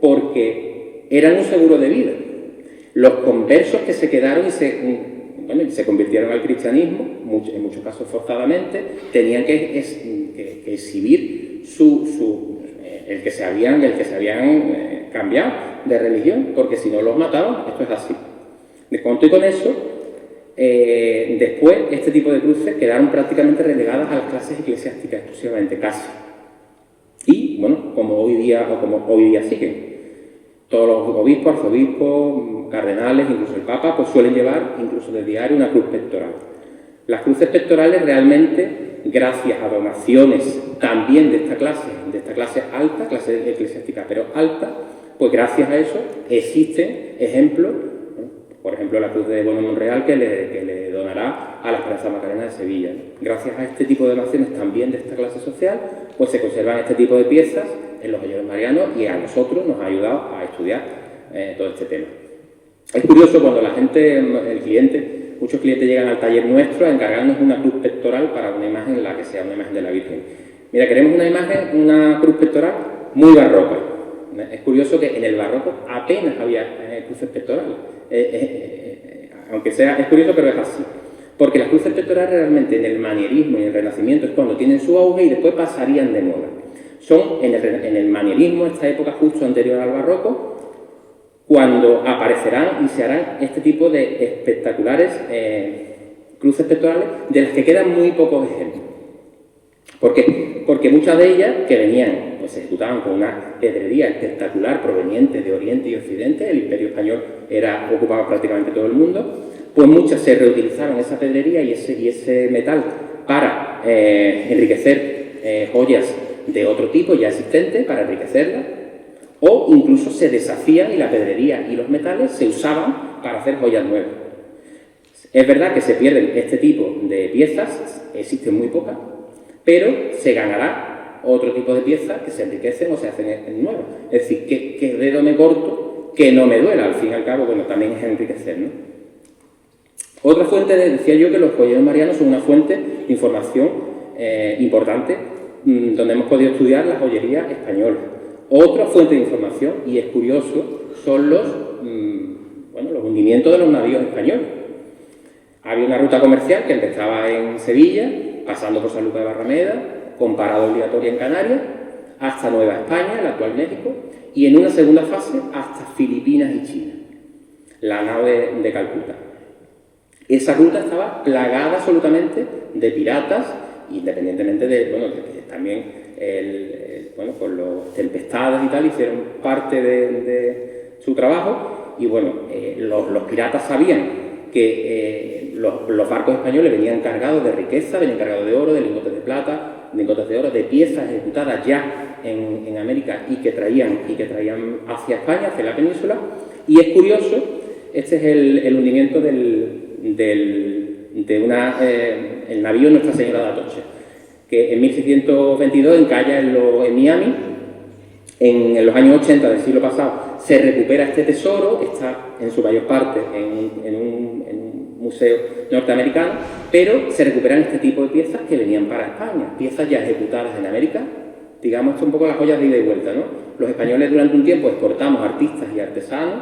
porque eran un seguro de vida. Los conversos que se quedaron y se convirtieron al cristianismo, en muchos casos forzadamente, tenían que exhibir el que se habían cambiado de religión, porque si no los mataban. Esto es así. Con todo y con eso, después este tipo de cruces quedaron prácticamente relegadas a las clases eclesiásticas exclusivamente, casi. Y, bueno, como hoy día siguen. Todos los obispos, arzobispos, cardenales, incluso el Papa, pues suelen llevar, incluso de diario, una cruz pectoral. Las cruces pectorales realmente, gracias a donaciones también de esta clase alta, clase eclesiástica, pero alta, pues gracias a eso existen ejemplos, por ejemplo la cruz de Bono Monreal que le donará a la Esperanza Macarena de Sevilla. Gracias a este tipo de donaciones también de esta clase social, pues se conservan este tipo de piezas en los joyeros marianos y a nosotros nos ha ayudado a estudiar todo este tema. Es curioso cuando muchos clientes llegan al taller nuestro a encargarnos una cruz pectoral para una imagen en la que sea una imagen de la Virgen. Mira, queremos una cruz pectoral muy barroca. Es curioso que en el barroco apenas había cruces pectorales. Aunque es curioso, pero es así. Porque las cruces pectorales realmente en el manierismo y en el renacimiento es cuando tienen su auge y después pasarían de moda. Son en el manierismo, esta época justo anterior al barroco, cuando aparecerán y se harán este tipo de espectaculares cruces pectorales de las que quedan muy pocos ejemplos. ¿Por qué? Porque muchas de ellas que venían, pues se ejecutaban con una pedrería espectacular proveniente de Oriente y Occidente, el Imperio Español ocupaba prácticamente todo el mundo, pues muchas se reutilizaron esa pedrería y ese metal para enriquecer joyas de otro tipo ya existentes, para enriquecerlas, o incluso se deshacían y la pedrería y los metales se usaban para hacer joyas nuevas. Es verdad que se pierden este tipo de piezas, existen muy pocas, pero se ganará otro tipo de piezas que se enriquecen o se hacen nuevas. Es decir, que dedo me corto, que no me duela, al fin y al cabo, bueno, también es enriquecer, ¿no? Otra fuente, decía yo que los joyeros marianos son una fuente de información importante, donde hemos podido estudiar la joyería española. Otra fuente de información, y es curioso, son los hundimientos de los navíos españoles. Había una ruta comercial que empezaba en Sevilla, pasando por San Lucas de Barrameda, con parada obligatoria en Canarias, hasta Nueva España, el actual México, y en una segunda fase hasta Filipinas y China, la nave de Calcuta. Esa ruta estaba plagada absolutamente de piratas, independientemente de, que también con los tempestades y tal hicieron parte de su trabajo, y los piratas sabían que los barcos españoles venían cargados de riqueza, venían cargados de oro, de lingotes de plata, lingotes de oro, de piezas ejecutadas ya en América y que traían hacia España, hacia la península. Y es curioso, este es el hundimiento el navío Nuestra Señora de Atocha, que en 1622 encalla en Miami. En los años 80 del siglo pasado se recupera este tesoro, está en su mayor parte en un museo norteamericano, pero se recuperan este tipo de piezas que venían para España, piezas ya ejecutadas en América. Digamos, esto es un poco las joyas de ida y vuelta, ¿no? Los españoles durante un tiempo exportamos artistas y artesanos,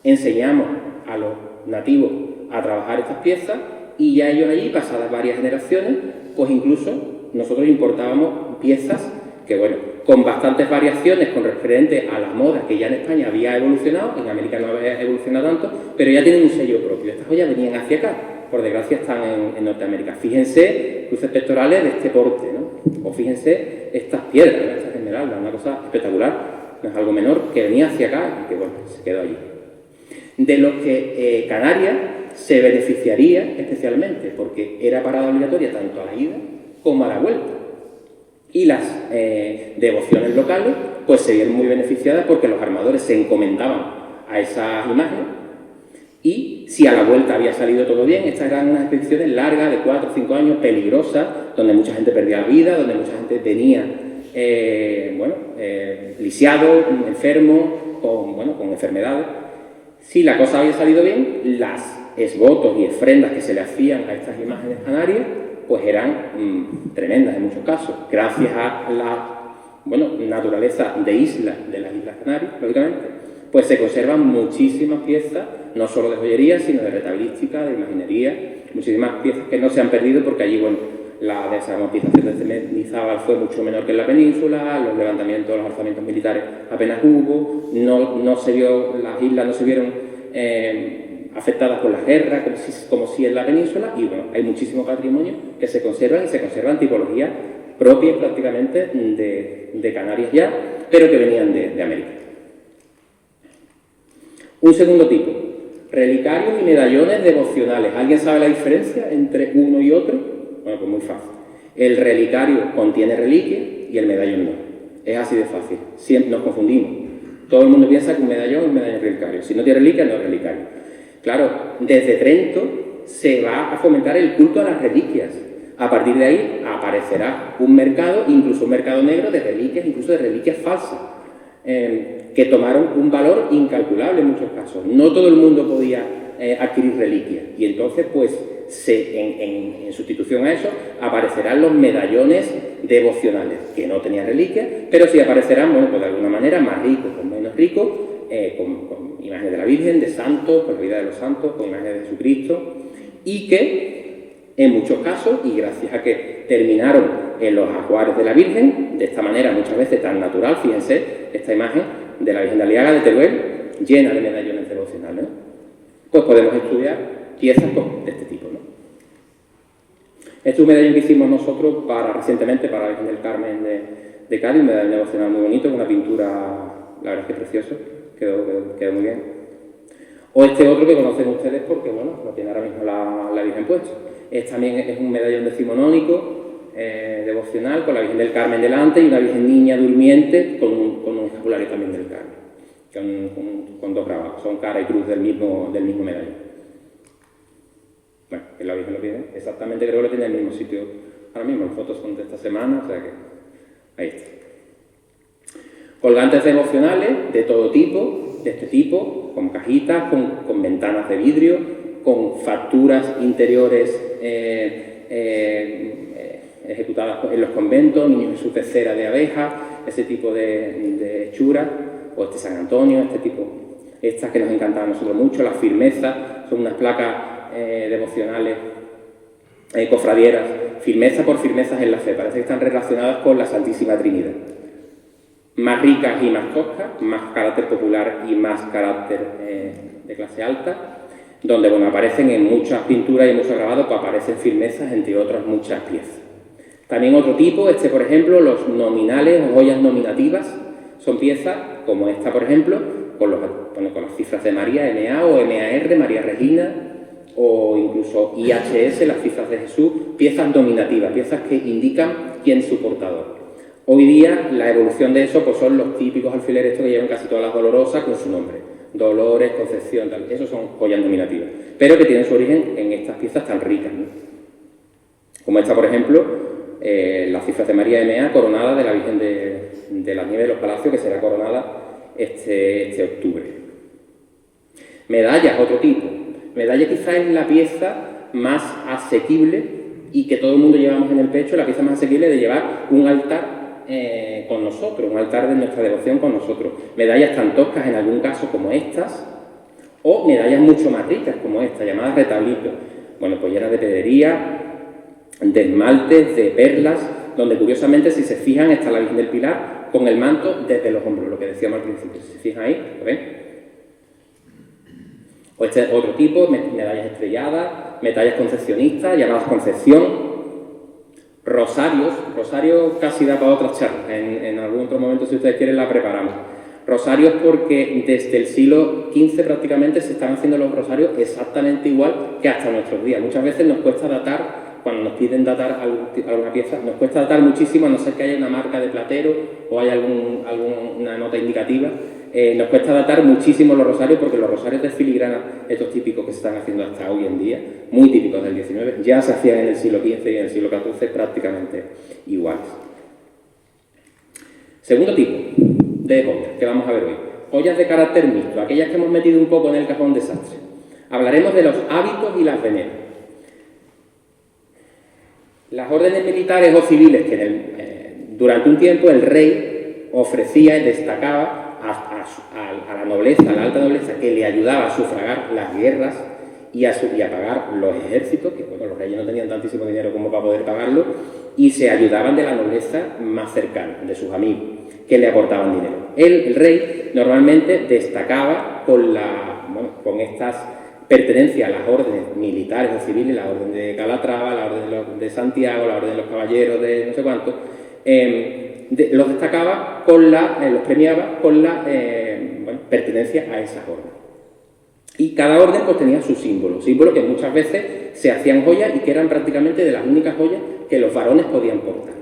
enseñamos a los nativos a trabajar estas piezas y ya ellos allí, pasadas varias generaciones, pues incluso nosotros importábamos piezas que, bueno, con bastantes variaciones con referente a la moda que ya en España había evolucionado, en América no había evolucionado tanto, pero ya tienen un sello propio. Estas joyas venían hacia acá, por desgracia están en Norteamérica. Fíjense cruces pectorales de este porte, ¿no? O fíjense estas piedras, ¿no? Estas esmeraldas, una cosa espectacular, no es algo menor, que venía hacia acá y que, bueno, se quedó allí. De los que Canarias se beneficiaría especialmente, porque era parada obligatoria tanto a la ida como a la vuelta. Y las devociones locales pues se vieron muy beneficiadas porque los armadores se encomendaban a esas imágenes y si a la vuelta había salido todo bien, estas eran unas expediciones largas de 4 o 5 años, peligrosas, donde mucha gente perdía la vida, donde mucha gente venía lisiado, enfermo, con enfermedades. Si la cosa había salido bien, las esvotos y ofrendas que se le hacían a estas imágenes canarias pues eran tremendas en muchos casos, gracias a la naturaleza de islas, de las Islas Canarias, lógicamente, pues se conservan muchísimas piezas, no solo de joyería, sino de retabilística, de imaginería, muchísimas piezas que no se han perdido porque allí, la desamortización de Mendizábal fue mucho menor que en la península, los levantamientos, los alzamientos militares apenas hubo, las islas no se vieron afectadas por las guerras, como si en la península, y bueno, hay muchísimo patrimonio que se conservan y se conservan tipologías propias prácticamente de Canarias ya, pero que venían de América. Un segundo tipo, relicarios y medallones devocionales. ¿Alguien sabe la diferencia entre uno y otro? Bueno, pues muy fácil. El relicario contiene reliquias y el medallón no. Es así de fácil. Siempre nos confundimos. Todo el mundo piensa que un medallón es un medallón relicario. Si no tiene reliquia, no es relicario. Claro, desde Trento se va a fomentar el culto a las reliquias. A partir de ahí aparecerá un mercado, incluso un mercado negro de reliquias, incluso de reliquias falsas, que tomaron un valor incalculable en muchos casos. No todo el mundo podía adquirir reliquias. Y entonces, pues, en sustitución a eso, aparecerán los medallones devocionales, que no tenían reliquias, pero sí aparecerán, pues de alguna manera, más ricos o menos ricos, con imágenes de la Virgen, de santos, con la vida de los santos, con imágenes de Jesucristo, y que en muchos casos, y gracias a que terminaron en los ajuares de la Virgen, de esta manera muchas veces tan natural, fíjense, esta imagen de la Virgen de Aliaga de Teruel, llena de medallones devocionales, ¿no? Pues podemos estudiar piezas de este tipo, ¿no? Este es un medallón que hicimos nosotros recientemente para la Virgen del Carmen de Cádiz, un medallón devocional muy bonito, con una pintura, la verdad es que precioso, quedó muy bien. O este otro que conocen ustedes porque, lo tiene ahora mismo la Virgen puesto. También es un medallón decimonónico, devocional, con la Virgen del Carmen delante y una Virgen niña durmiente con un escapulario también del Carmen, con dos grabados, son cara y cruz del mismo medallón. Bueno, que la Virgen lo tiene, exactamente creo que lo tiene en el mismo sitio ahora mismo, las fotos son de esta semana, o sea que ahí está. Colgantes devocionales de todo tipo, de este tipo, con cajitas, con ventanas de vidrio, con facturas interiores ejecutadas en los conventos, niños Jesús de cera de abejas, ese tipo de hechuras, o este San Antonio, estas que nos encantan a nosotros mucho, las firmezas, son unas placas devocionales, cofradieras, firmeza por firmezas en la fe, parece que están relacionadas con la Santísima Trinidad. Más ricas y más toscas, más carácter popular y más carácter de clase alta, donde aparecen en muchas pinturas y en muchos grabados, pues aparecen firmezas, entre otras muchas piezas. También otro tipo, por ejemplo, los nominales o joyas nominativas, son piezas como esta, por ejemplo, con las cifras de María, MA o MAR, María Regina, o incluso IHS, las cifras de Jesús, piezas dominativas, piezas que indican quién es su portador. Hoy día la evolución de eso pues son los típicos alfileres estos que llevan casi todas las dolorosas con su nombre. Dolores, Concepción, tal. Esos son joyas nominativas, pero que tienen su origen en estas piezas tan ricas, ¿no? Como esta, por ejemplo, las cifras de María M.A. coronada de la Virgen de las Nieves de los Palacios, que será coronada este octubre. Medallas, otro tipo. Medalla quizás es la pieza más asequible y que todo el mundo llevamos en el pecho, la pieza más asequible de llevar un altar con nosotros, un altar de nuestra devoción con nosotros. Medallas tan toscas en algún caso como estas, o medallas mucho más ricas como esta, llamadas retablitos. Bueno, pues llenas de pedrería, de esmaltes, de perlas, donde curiosamente, si se fijan, está la Virgen del Pilar con el manto desde los hombros, lo que decíamos al principio. Si se fijan ahí, ¿lo ven? O este otro tipo, medallas estrelladas, medallas concepcionistas, llamadas Concepción. Rosarios casi da para otras charlas, en algún otro momento si ustedes quieren la preparamos. Rosarios porque desde el siglo XV prácticamente se están haciendo los rosarios exactamente igual que hasta nuestros días. Muchas veces nos cuesta datar, cuando nos piden datar alguna pieza, nos cuesta datar muchísimo, a no ser que haya una marca de platero o haya alguna nota indicativa. Nos cuesta datar muchísimo los rosarios porque los rosarios de filigrana, estos típicos que se están haciendo hasta hoy en día, muy típicos del XIX, ya se hacían en el siglo XV y en el siglo XIV prácticamente iguales. Segundo tipo de joyas que vamos a ver hoy. Joyas de carácter mixto, aquellas que hemos metido un poco en el cajón desastre. Hablaremos de los hábitos y las veneras. Las órdenes militares o civiles que durante un tiempo el rey ofrecía y destacaba a la nobleza, a la alta nobleza, que le ayudaba a sufragar las guerras y a pagar los ejércitos, que bueno, los reyes no tenían tantísimo dinero como para poder pagarlo, y se ayudaban de la nobleza más cercana, de sus amigos, que le aportaban dinero. El rey normalmente destacaba con estas pertenencias a las órdenes militares o civiles, la orden de Calatrava, la orden de Santiago, la orden de los caballeros de no sé cuánto, los destacaba los premiaba con la pertenencia a esas órdenes. Y cada orden pues tenía su símbolo que muchas veces se hacían joyas y que eran prácticamente de las únicas joyas que los varones podían portar.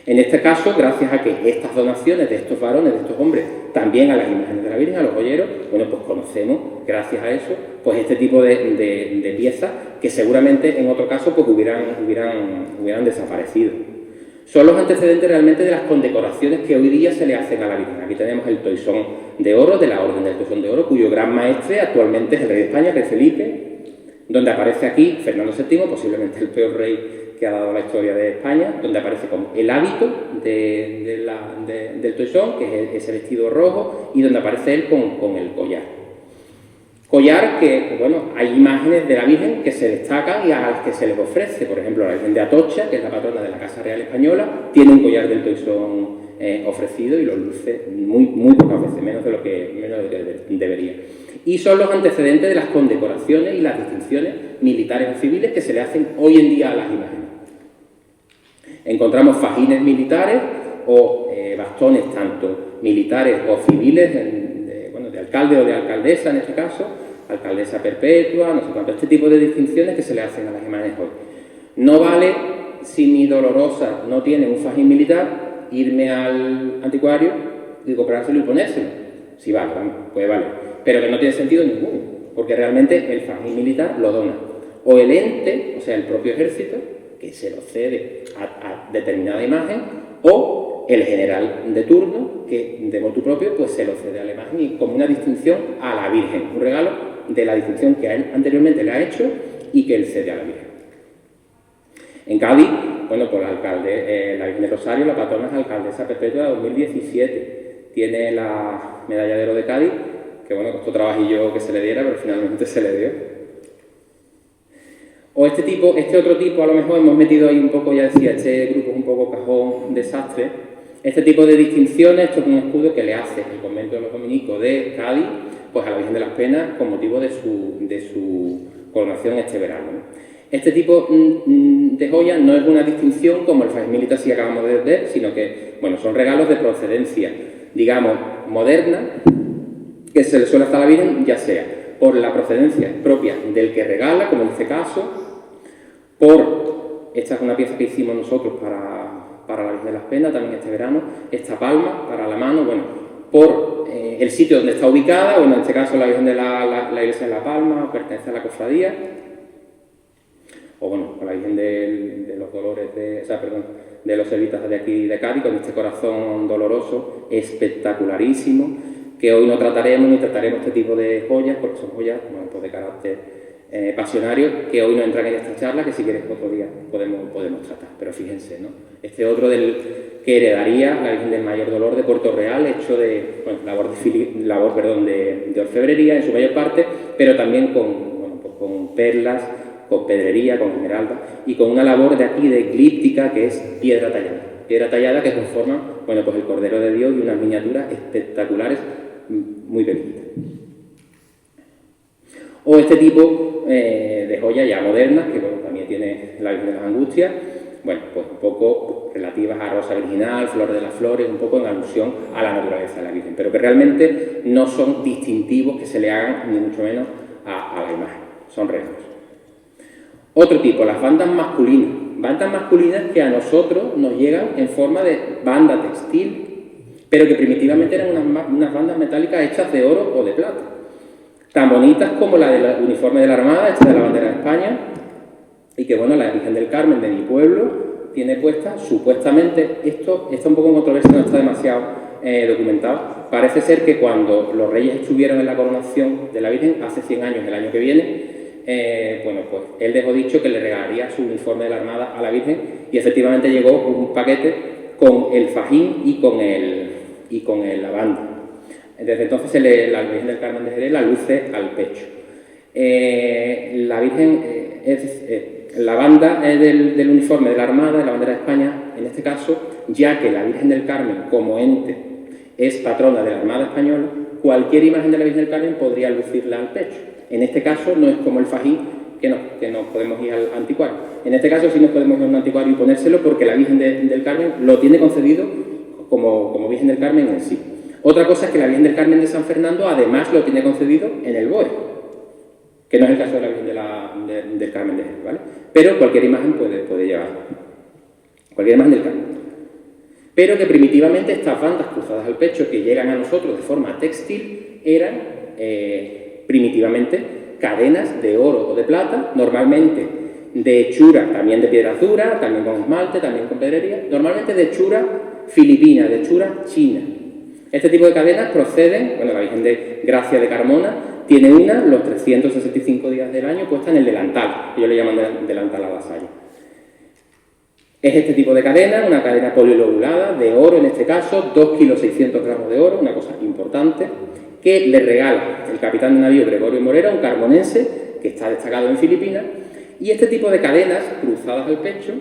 En este caso, gracias a que estas donaciones de estos varones, de estos hombres, también a las imágenes de la Virgen, a los joyeros, bueno, pues conocemos, gracias a eso, pues este tipo de piezas que seguramente en otro caso pues hubieran desaparecido. Son los antecedentes realmente de las condecoraciones que hoy día se le hacen a la Virgen. Aquí tenemos el toisón de oro, de la Orden del Toisón de Oro, cuyo gran maestre actualmente es el rey de España, que es Felipe, donde aparece aquí Fernando VII, posiblemente el peor rey que ha dado la historia de España, donde aparece como el hábito del toisón, que es ese vestido rojo, y donde aparece él con el collar. Collar que, bueno, hay imágenes de la Virgen que se destacan y a las que se les ofrece. Por ejemplo, la Virgen de Atocha, que es la patrona de la Casa Real Española, tiene un collar del toisón ofrecido y lo luce muy pocas veces, menos de lo que debería. Y son los antecedentes de las condecoraciones y las distinciones militares o civiles que se le hacen hoy en día a las imágenes. Encontramos fajines militares o bastones tanto militares o civiles de alcalde o de alcaldesa en este caso, alcaldesa perpetua, no sé cuánto, este tipo de distinciones que se le hacen a las imágenes hoy. No vale, si mi dolorosa no tiene un fajín militar, irme al anticuario y comprárselo y ponérselo. Sí vale, puede valer, pero que no tiene sentido ninguno, porque realmente el fajín militar lo dona. O el ente, o sea, el propio ejército, que se lo cede a determinada imagen, o el general de turno, que de motu propio, pues se lo cede a la imagen y como una distinción a la Virgen, un regalo de la distinción que a él anteriormente le ha hecho y que él cede a la Virgen. En Cádiz, bueno, pues la Virgen de Rosario, la patrona es alcaldesa perpetua de 2017. Tiene la medalla de oro de Cádiz, que bueno, costó trabajillo que se le diera, pero finalmente se le dio. O este otro tipo, a lo mejor hemos metido ahí un poco, ya decía, este grupo es un poco cajón desastre. Este tipo de distinciones, esto es un escudo que le hace el convento de los dominicos de Cádiz, pues a la Virgen de las Penas con motivo de su coronación este verano. Este tipo de joyas no es una distinción como el fajín militar que acabamos de ver, sino que, bueno, son regalos de procedencia, digamos, moderna, que se le suele hacer a la Virgen, ya sea por la procedencia propia del que regala, como en este caso, por, esta es una pieza que hicimos nosotros para la Virgen de las Penas, también este verano, esta palma para la mano, bueno, por el sitio donde está ubicada, bueno, en este caso la Virgen de la Iglesia de la Palma, pertenece a la cofradía, o bueno, con la Virgen de los Dolores, de los Servitas de aquí de Cádiz, con este corazón doloroso, espectacularísimo, que hoy no trataremos, ni trataremos este tipo de joyas, porque son joyas, bueno, pues de carácter pasionario, que hoy no entran en esta charla, que si quieres otro día podemos tratar. Pero fíjense, ¿no? Este otro que heredaría la Virgen del Mayor Dolor de Puerto Real, hecho de labor de orfebrería en su mayor parte, pero también con perlas, con pedrería, con esmeralda y con una labor de aquí de eclíptica que es piedra tallada que conforman, bueno, pues el Cordero de Dios y unas miniaturas espectaculares, muy pequeñitas. O este tipo de joyas ya modernas, que bueno, también tiene la Virgen de las Angustias, bueno, pues un poco relativas a Rosa Virginal, Flor de las Flores, un poco en alusión a la naturaleza de la Virgen, pero que realmente no son distintivos que se le hagan, ni mucho menos, a la imagen, son restos. Otro tipo, las bandas masculinas que a nosotros nos llegan en forma de banda textil, pero que primitivamente eran unas bandas metálicas hechas de oro o de plata, tan bonitas como la del uniforme de la Armada, esta de la bandera de España, y que bueno, la Virgen del Carmen de mi pueblo tiene puesta, supuestamente, esto está un poco en controversia, no está demasiado documentado, parece ser que cuando los reyes estuvieron en la coronación de la Virgen, hace 100 años, el año que viene, bueno, pues él dejó dicho que le regalaría su uniforme de la Armada a la Virgen y efectivamente llegó un paquete con el fajín y con la banda. Desde entonces la Virgen del Carmen de Jerez la luce al pecho. La Virgen la banda del uniforme de la Armada, de la bandera de España, en este caso, ya que la Virgen del Carmen como ente es patrona de la Armada española, cualquier imagen de la Virgen del Carmen podría lucirla al pecho. En este caso no es como el fajín que nos podemos ir al anticuario. En este caso sí nos podemos ir a un anticuario y ponérselo porque la Virgen del Carmen lo tiene concedido como Virgen del Carmen en sí. Otra cosa es que la Virgen del Carmen de San Fernando además lo tiene concedido en el BOE, que no es el caso de la Virgen del Carmen de Jerez, ¿vale? Pero cualquier imagen puede llevarlo. Cualquier imagen del Carmen. Pero que primitivamente estas bandas cruzadas al pecho que llegan a nosotros de forma textil eran primitivamente cadenas de oro o de plata, normalmente de hechura, también de piedra dura, también con esmalte, también con pedrería, normalmente de hechura filipina, de hechura china. Este tipo de cadenas proceden, bueno, la Virgen de Gracia de Carmona tiene una, los 365 días del año, puesta en el delantal, ellos le llaman delantal a vasalla. Es este tipo de cadena, una cadena polilobulada, de oro en este caso, 2,6 kg de oro, una cosa importante, que le regala el capitán de navío Gregorio Morera, un carmonense que está destacado en Filipinas, y este tipo de cadenas cruzadas al pecho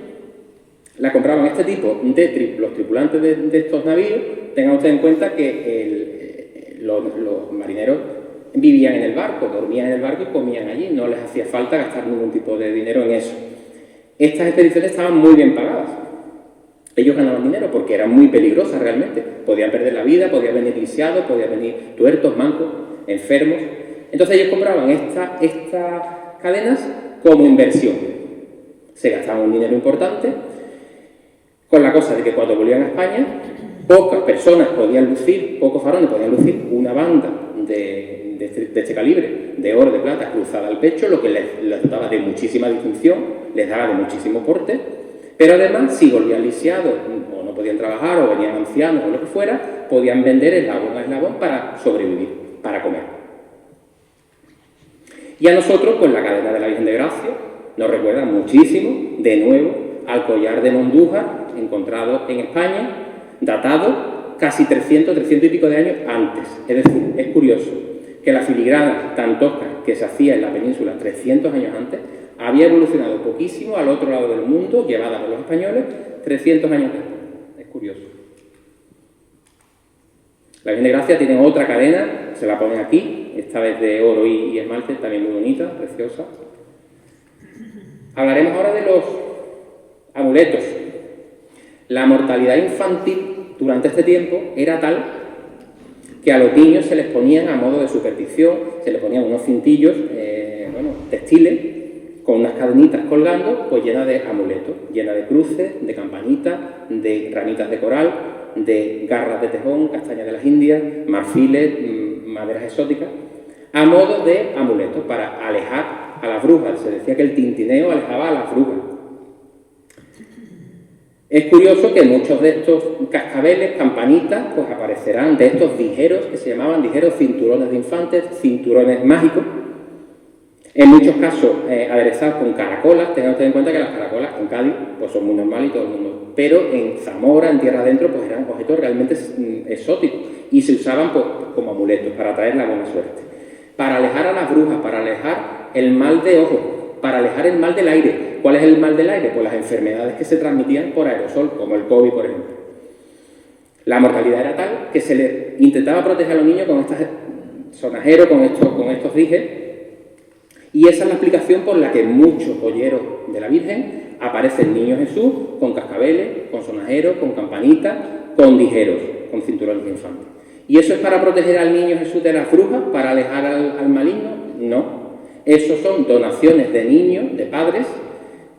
la compraban los tripulantes de estos navíos. Tengan ustedes en cuenta que los marineros vivían en el barco, dormían en el barco y comían allí, no les hacía falta gastar ningún tipo de dinero en eso. Estas expediciones estaban muy bien pagadas. Ellos ganaban dinero porque eran muy peligrosas realmente. Podían perder la vida, podían venir lisiados, podían venir tuertos, mancos, enfermos. Entonces ellos compraban estas cadenas como inversión. Se gastaban un dinero importante, con la cosa de que cuando volvían a España, pocas personas podían lucir, pocos varones podían lucir una banda de este calibre, de oro, de plata, cruzada al pecho, lo que les daba de muchísima distinción, les daba de muchísimo porte, pero además, si volvían lisiados o no podían trabajar o venían ancianos o lo que fuera, podían vender eslabón a eslabón para sobrevivir, para comer. Y a nosotros, pues la cadena de la Virgen de Gracia nos recuerda muchísimo, de nuevo, al collar de Mondújar, encontrado en España, datado casi 300 y pico de años antes. Es decir, es curioso que la filigrana tan tosca que se hacía en la península 300 años antes había evolucionado poquísimo al otro lado del mundo, llevada por los españoles, 300 años después. Es curioso. La Virgen de Gracia tiene otra cadena, se la ponen aquí, esta vez de oro y esmalte, también muy bonita, preciosa. Hablaremos ahora de los amuletos. La mortalidad infantil durante este tiempo era tal que a los niños se les ponían a modo de superstición, se les ponían unos cintillos, textiles, con unas cadenitas colgando, pues llenas de amuletos, llenas de cruces, de campanitas, de ramitas de coral, de garras de tejón, castañas de las Indias, marfiles, maderas exóticas, a modo de amuletos para alejar a las brujas. Se decía que el tintineo alejaba a las brujas. Es curioso que muchos de estos cascabeles, campanitas, pues aparecerán de estos dijeros que se llamaban dijeros cinturones de infantes, cinturones mágicos, en muchos casos aderezados con caracolas. Tenemos en cuenta que las caracolas en Cádiz pues son muy normales y todo el mundo, pero en Zamora, en tierra adentro, pues eran objetos realmente exóticos y se usaban pues, como amuletos para traer la buena suerte, para alejar a las brujas, para alejar el mal de ojo, para alejar el mal del aire. ¿Cuál es el mal del aire? Pues las enfermedades que se transmitían por aerosol, como el COVID, por ejemplo. La mortalidad era tal que se le intentaba proteger a los niños con estos sonajeros, con estos dijes, y esa es la explicación por la que en muchos joyeros de la Virgen aparece el Niño Jesús con cascabeles, con sonajeros, con campanitas, con dijeros, con cinturones de infante. ¿Y eso es para proteger al Niño Jesús de las brujas, para alejar al maligno? No. Esos son donaciones de niños, de padres,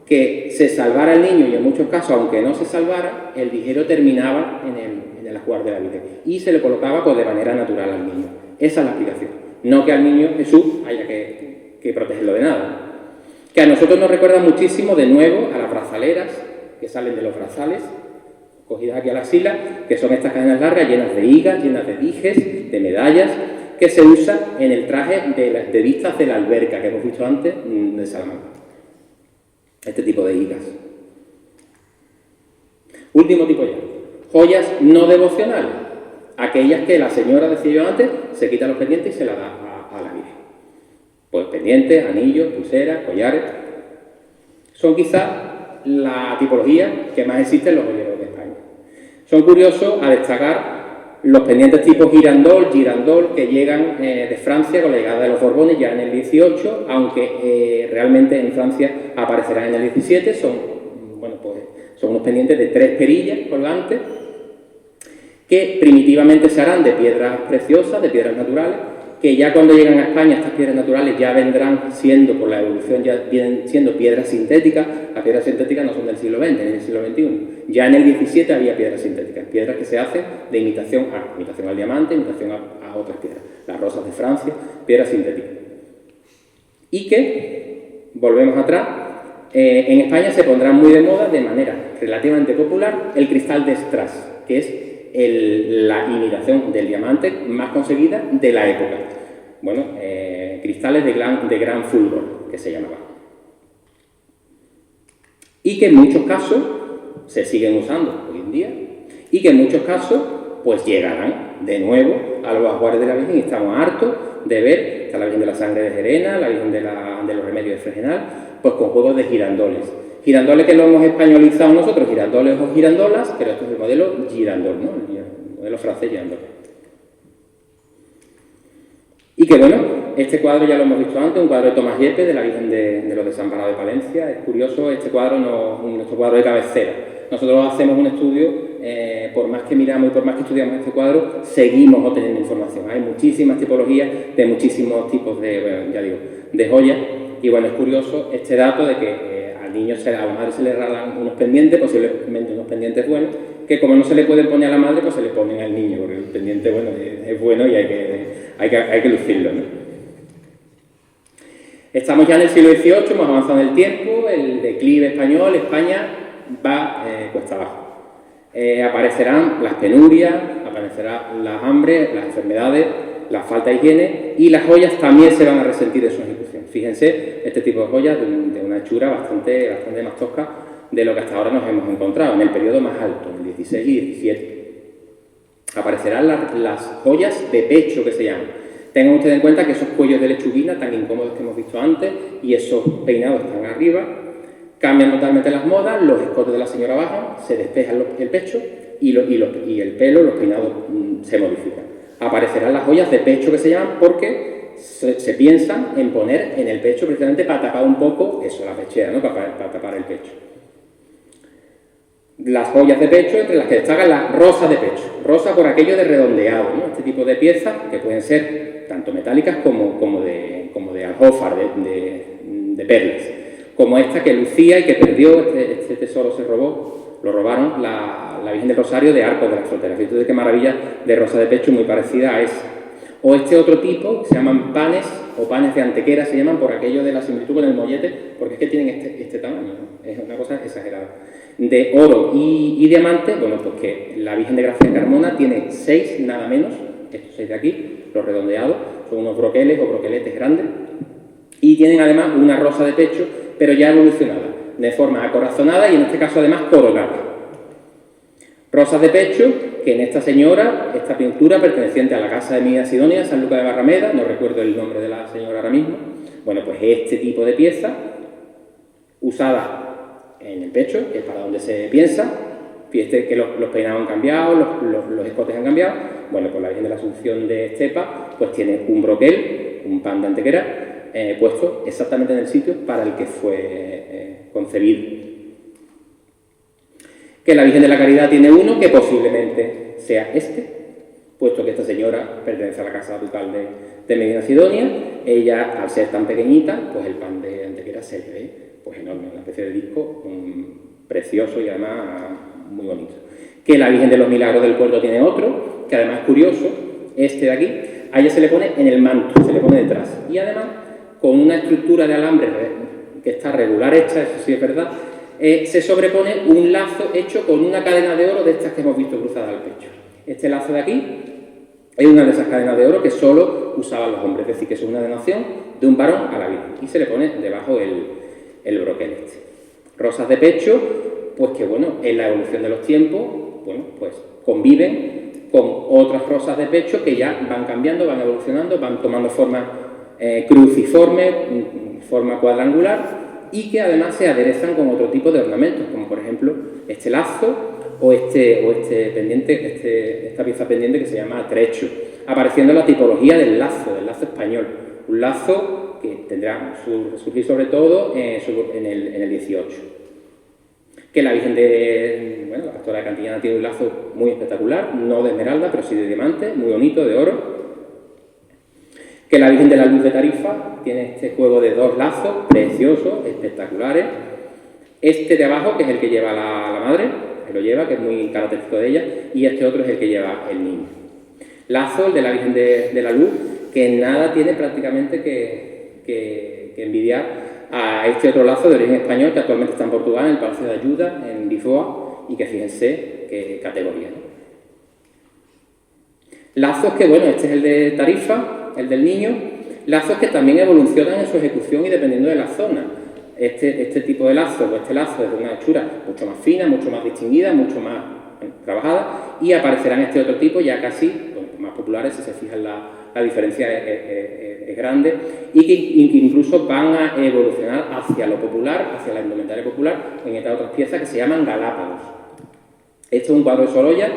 que se salvara el niño y en muchos casos, aunque no se salvara, el dijero terminaba en el ajuar de la Virgen y se le colocaba pues, de manera natural al niño. Esa es la explicación. No que al Niño Jesús haya que protegerlo de nada. Que a nosotros nos recuerda muchísimo, de nuevo, a las brazaleras que salen de los brazales, cogidas aquí a la sila, que son estas cadenas largas llenas de higas, llenas de dijes, de medallas, que se usa en el traje de vistas de la alberca que hemos visto antes de Salamanca. Este tipo de higas. Último tipo ya. Joyas no devocionales. Aquellas que la señora, decía yo antes, se quita los pendientes y se las da a la Virgen. Pues pendientes, anillos, pulseras, collares. Son quizás la tipología que más existe en los joyeros de España. Son curiosos a destacar los pendientes tipo girandol, que llegan de Francia con la llegada de los Borbones ya en el 18, aunque realmente en Francia aparecerán en el 17. Son unos pendientes de 3 perillas colgantes que primitivamente se harán de piedras preciosas, de piedras naturales, que ya cuando llegan a España estas piedras naturales ya vendrán siendo, por la evolución, ya vienen siendo piedras sintéticas. Las piedras sintéticas no son del siglo XX, ni del siglo XXI. Ya en el 17 había piedras sintéticas, piedras que se hacen de imitación al diamante, imitación a otras piedras. Las rosas de Francia, piedras sintéticas. Y que, volvemos atrás, en España se pondrá muy de moda, de manera relativamente popular, el cristal de Strass, que es la imitación del diamante más conseguida de la época. Bueno, cristales de gran fulgor, que se llamaba. Y que en muchos casos se siguen usando hoy en día, y que en muchos casos pues llegarán de nuevo a los ajuares de la Virgen, y estamos hartos de ver, está la Virgen de la Sangre de Gerena, la Virgen de los Remedios de Fregenal, pues con juegos de girandoles. Girandoles que lo hemos españolizado nosotros, girandoles o girandolas, pero esto es el modelo girandol, ¿no? El modelo francés girandol. Y que bueno, este cuadro ya lo hemos visto antes, un cuadro de Tomás Yepes, de la Virgen de los Desamparados de Palencia. Es curioso, este cuadro nuestro cuadro de cabecera. Nosotros hacemos un estudio, por más que miramos y por más que estudiamos este cuadro, seguimos obteniendo información. Hay muchísimas tipologías de muchísimos tipos de joyas. Y bueno, es curioso este dato de que al niño, a la madre se le regalan unos pendientes, posiblemente unos pendientes buenos, que como no se le pueden poner a la madre, pues se le ponen al niño, porque el pendiente bueno es bueno y hay que lucirlo, ¿no? Estamos ya en el siglo XVIII, hemos avanzado en el tiempo, el declive español, España va cuesta abajo. Aparecerán las penurias, aparecerán las hambres, las enfermedades, la falta de higiene, y las joyas también se van a resentir de su ejecución. Fíjense, este tipo de joyas de una hechura bastante más tosca de lo que hasta ahora nos hemos encontrado, en el periodo más alto, el 16 y 17. Aparecerán las joyas de pecho, que se llaman. Tengan ustedes en cuenta que esos cuellos de lechuguina tan incómodos que hemos visto antes y esos peinados están arriba, cambian totalmente las modas, los escotes de la señora bajan, se despejan el pecho y el pelo, los peinados se modifican. Aparecerán las joyas de pecho, que se llaman, porque se piensan en poner en el pecho precisamente para tapar un poco eso, la pechera, ¿no? Para tapar el pecho. las joyas de pecho, entre las que destacan las rosas de pecho. Rosa por aquello de redondeado, ¿no? Este tipo de piezas que pueden ser tanto metálicas como de aljófar, de perlas. Como esta que lucía y que perdió, este tesoro se robó, lo robaron la Virgen del Rosario de Arcos de las Solteras. Fíjate de qué maravilla de rosa de pecho, muy parecida a esa. O este otro tipo, que se llaman panes o panes de Antequera, se llaman por aquello de la similitud con el mollete, porque es que tienen este tamaño, ¿no? Es una cosa exagerada. De oro y diamante, bueno, pues que la Virgen de Gracia de Carmona tiene 6, nada menos, estos 6 de aquí, los redondeados, son unos broqueles o broqueletes grandes, y tienen además una rosa de pecho, pero ya evolucionada, de forma acorazonada y en este caso además coronada. Rosas de pecho, que en esta señora, esta pintura perteneciente a la casa de Emilia Sidonia, San Lucas de Barrameda, no recuerdo el nombre de la señora ahora mismo, bueno, pues este tipo de pieza, usada en el pecho, que es para donde se piensa, fíjate que los peinados han cambiado, los escotes han cambiado, bueno, pues la Virgen de la Asunción de Estepa, pues tiene un broquel, un pan de Antequera, puesto exactamente en el sitio para el que fue concebido. Que la Virgen de la Caridad tiene uno que posiblemente sea este, puesto que esta señora pertenece a la casa ducal de Medina Sidonia. Ella, al ser tan pequeñita, pues el pan de Antequera se le ve pues enorme, una especie de disco precioso y además muy bonito. Que la Virgen de los Milagros del Puerto tiene otro, que además es curioso, este de aquí, a ella se le pone en el manto, se le pone detrás, y además con una estructura de alambre que está regular hecha, eso sí es verdad, se sobrepone un lazo hecho con una cadena de oro de estas que hemos visto cruzadas al pecho. Este lazo de aquí es una de esas cadenas de oro que solo usaban los hombres, es decir, que es una donación de un varón a la Virgen, y se le pone debajo el broquel este. Rosas de pecho, pues que bueno, en la evolución de los tiempos, bueno, pues conviven con otras rosas de pecho que ya van cambiando, van evolucionando, van tomando forma cruciforme, forma cuadrangular, y que además se aderezan con otro tipo de ornamentos, como por ejemplo este lazo o este pendiente, esta pieza pendiente que se llama trecho, apareciendo la tipología del lazo español, un lazo que tendrá surgir sobre todo en el 18. Que la Virgen la Pastora de Cantillana tiene un lazo muy espectacular, no de esmeralda, pero sí de diamante, muy bonito, de oro. Que la Virgen de la Luz de Tarifa tiene este juego de 2 lazos preciosos, espectaculares. Este de abajo, que es el que lleva la madre, que lo lleva, que es muy característico de ella, y este otro es el que lleva el niño. Lazo, el de la Virgen de la Luz, que nada tiene prácticamente que envidiar a este otro lazo de origen español que actualmente está en Portugal, en el Palacio de Ayuda, en Lisboa, y que fíjense qué categoría, ¿no? Lazos que, bueno, este es el de Tarifa, el del niño, lazos que también evolucionan en su ejecución y dependiendo de la zona. Este tipo de lazo, o este lazo es de una hechura mucho más fina, mucho más distinguida, mucho más trabajada, y aparecerán este otro tipo ya casi más populares, si se fijan la diferencia es grande, y que incluso van a evolucionar hacia lo popular, hacia la indumentaria popular, en estas otras piezas que se llaman galápagos. Esto es un cuadro de Sorolla,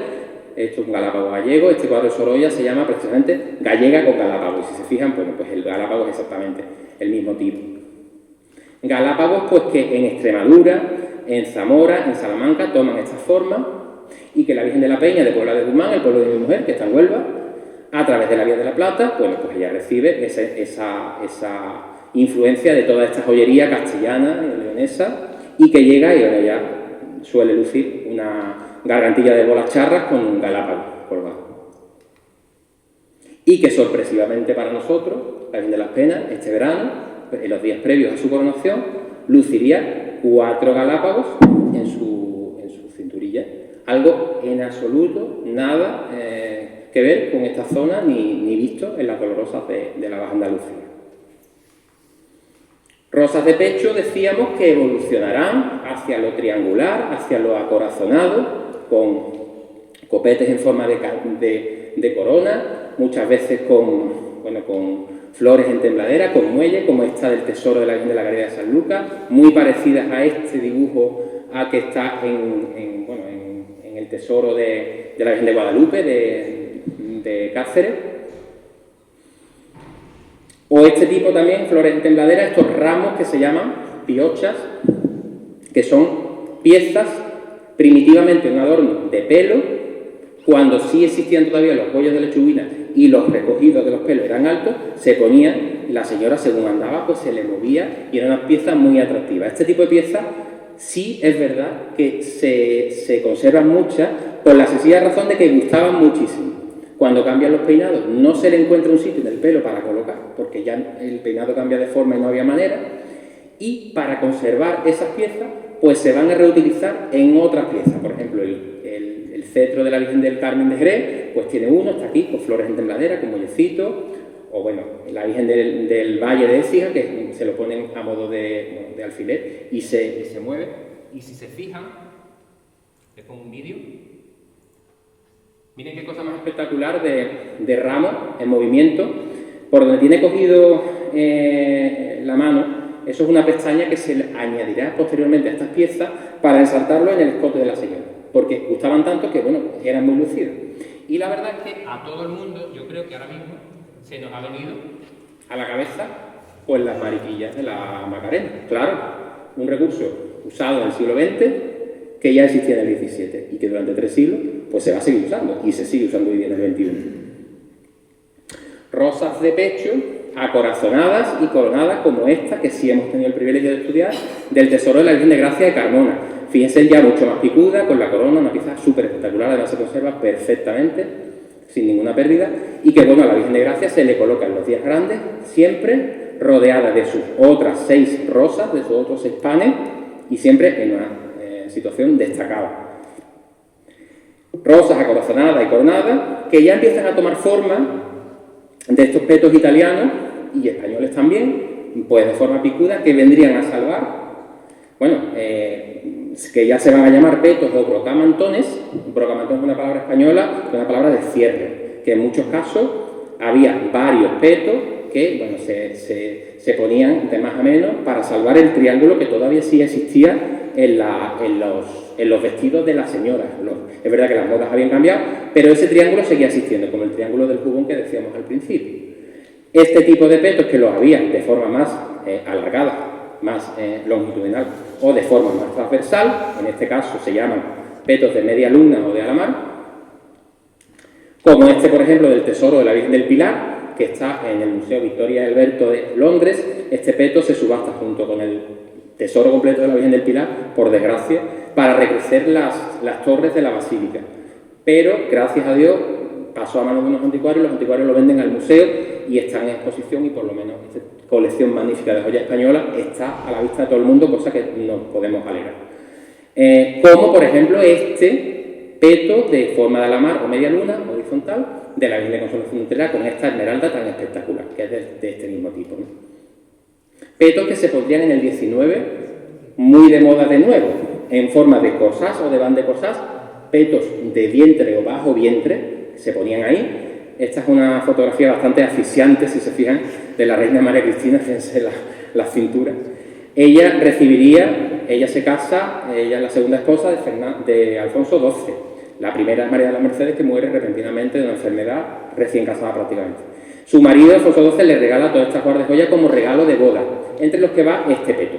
esto es un galápago gallego, este cuadro de Sorolla se llama precisamente gallega con galápagos, y si se fijan, pues el galápago es exactamente el mismo tipo. Galápagos, pues que en Extremadura, en Zamora, en Salamanca toman esta forma, y que la Virgen de la Peña de Puebla de Guzmán, el pueblo de mi mujer, que está en Huelva, a través de la Vía de la Plata, bueno, pues ella recibe esa influencia de toda esta joyería castellana y leonesa, y que llega y ahora ya suele lucir una gargantilla de bolas charras con un galápago colgado. Y que sorpresivamente para nosotros, la Virgen de las Penas, este verano, en los días previos a su coronación, luciría 4 galápagos en su cinturilla. Algo en absoluto, nada que ver con esta zona ni visto en las dolorosas de la Baja Andalucía. Rosas de pecho decíamos que evolucionarán hacia lo triangular, hacia lo acorazonado, con copetes en forma de corona, muchas veces con flores en tembladera, con muelle, como esta del Tesoro de la Virgen de la Caridad de San Lucas, muy parecidas a este dibujo que está en el Tesoro de la Virgen de Guadalupe, de Cáceres. O este tipo también, flores en tembladera, estos ramos que se llaman piochas, que son piezas primitivamente un adorno de pelo, cuando sí existían todavía los bollos de lechuguina y los recogidos de los pelos eran altos, se ponía, la señora según andaba pues se le movía y era una pieza muy atractiva. Este tipo de piezas sí es verdad que se conservan muchas por la sencilla razón de que gustaban muchísimo. Cuando cambian los peinados no se le encuentra un sitio en el pelo para colocar, porque ya el peinado cambia de forma y no había manera, y para conservar esas piezas pues se van a reutilizar en otras piezas. Por ejemplo, el cetro de la Virgen del Carmen de Jerez, pues tiene uno, está aquí, con flores en tembladera, con muellecito, o bueno, la Virgen del Valle de Écija, que se lo ponen a modo de alfiler y se mueve. Y si se fijan, les pongo un vídeo. Miren qué cosa más espectacular de ramo en movimiento, por donde tiene cogido la mano. Eso es una pestaña que se le añadirá posteriormente a estas piezas para ensaltarlo en el escote de la señora, porque gustaban tanto que, bueno, eran muy lucidos. Y la verdad es que a todo el mundo, yo creo que ahora mismo se nos ha venido a la cabeza pues las mariquillas de la Macarena. Claro, un recurso usado en el siglo XX que ya existía en el XVII y que durante 3 siglos pues se va a seguir usando y se sigue usando hoy día en el XXI. Rosas de pecho acorazonadas y coronadas como esta que sí hemos tenido el privilegio de estudiar, del Tesoro de la Virgen de Gracia de Carmona. Fíjense, ya mucho más picuda, con la corona, una pieza súper espectacular, además se conserva perfectamente, sin ninguna pérdida, y que bueno, a la Virgen de Gracia se le coloca en los días grandes, siempre rodeada de sus otras 6 rosas, de sus otros 6 panes, y siempre en una situación destacada. Rosas acorazonadas y coronadas, que ya empiezan a tomar forma de estos petos italianos y españoles también, pues de forma picuda, que vendrían a salvar, bueno, que ya se van a llamar petos o brocamantones. Brocamantón es una palabra española, es una palabra de cierre, que en muchos casos había varios petos que, bueno, se ponían de más a menos para salvar el triángulo que todavía sí existía en los vestidos de las señoras. Es verdad que las modas habían cambiado, pero ese triángulo seguía existiendo, como el triángulo del jubón que decíamos al principio. Este tipo de petos, que los había de forma más alargada, más longitudinal o de forma más transversal, en este caso se llaman petos de media luna o de alamar, como este, por ejemplo, del Tesoro de la Virgen del Pilar, que está en el Museo Victoria y Alberto de Londres. Este peto se subasta junto con el Tesoro completo de la Virgen del Pilar, por desgracia, para recrecer las torres de la Basílica. Pero, gracias a Dios, pasó a manos de unos anticuarios, los anticuarios lo venden al museo y está en exposición, y por lo menos esta colección magnífica de joya española está a la vista de todo el mundo, cosa que nos podemos alegrar. Como, por ejemplo, este peto de forma de alamar o media luna, horizontal, de la Virgen de Consolación de Utrera, con esta esmeralda tan espectacular, que es de este mismo tipo, ¿no? Petos que se pondrían en el 19, muy de moda de nuevo, en forma de corsás o de van de corsás, petos de vientre o bajo vientre, se ponían ahí. Esta es una fotografía bastante asfixiante, si se fijan, de la reina María Cristina, fíjense la cintura. Ella se casa, ella es la segunda esposa de Alfonso XII. La primera es María de las Mercedes, que muere repentinamente de una enfermedad, recién casada prácticamente. Su marido, Alfonso XII, le regala todas estas guardas de joyas como regalo de boda, entre los que va este peto.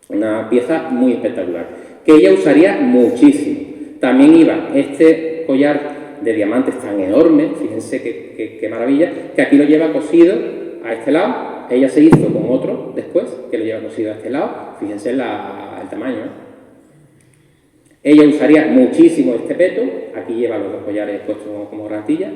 Una pieza muy espectacular, que ella usaría muchísimo. También iba este collar de diamantes tan enorme, fíjense qué maravilla, que aquí lo lleva cosido a este lado. Ella se hizo con otro después, que lo lleva cosido a este lado, fíjense el tamaño, ¿eh? Ella usaría muchísimo este peto, aquí lleva los 2 collares puestos como garantilla,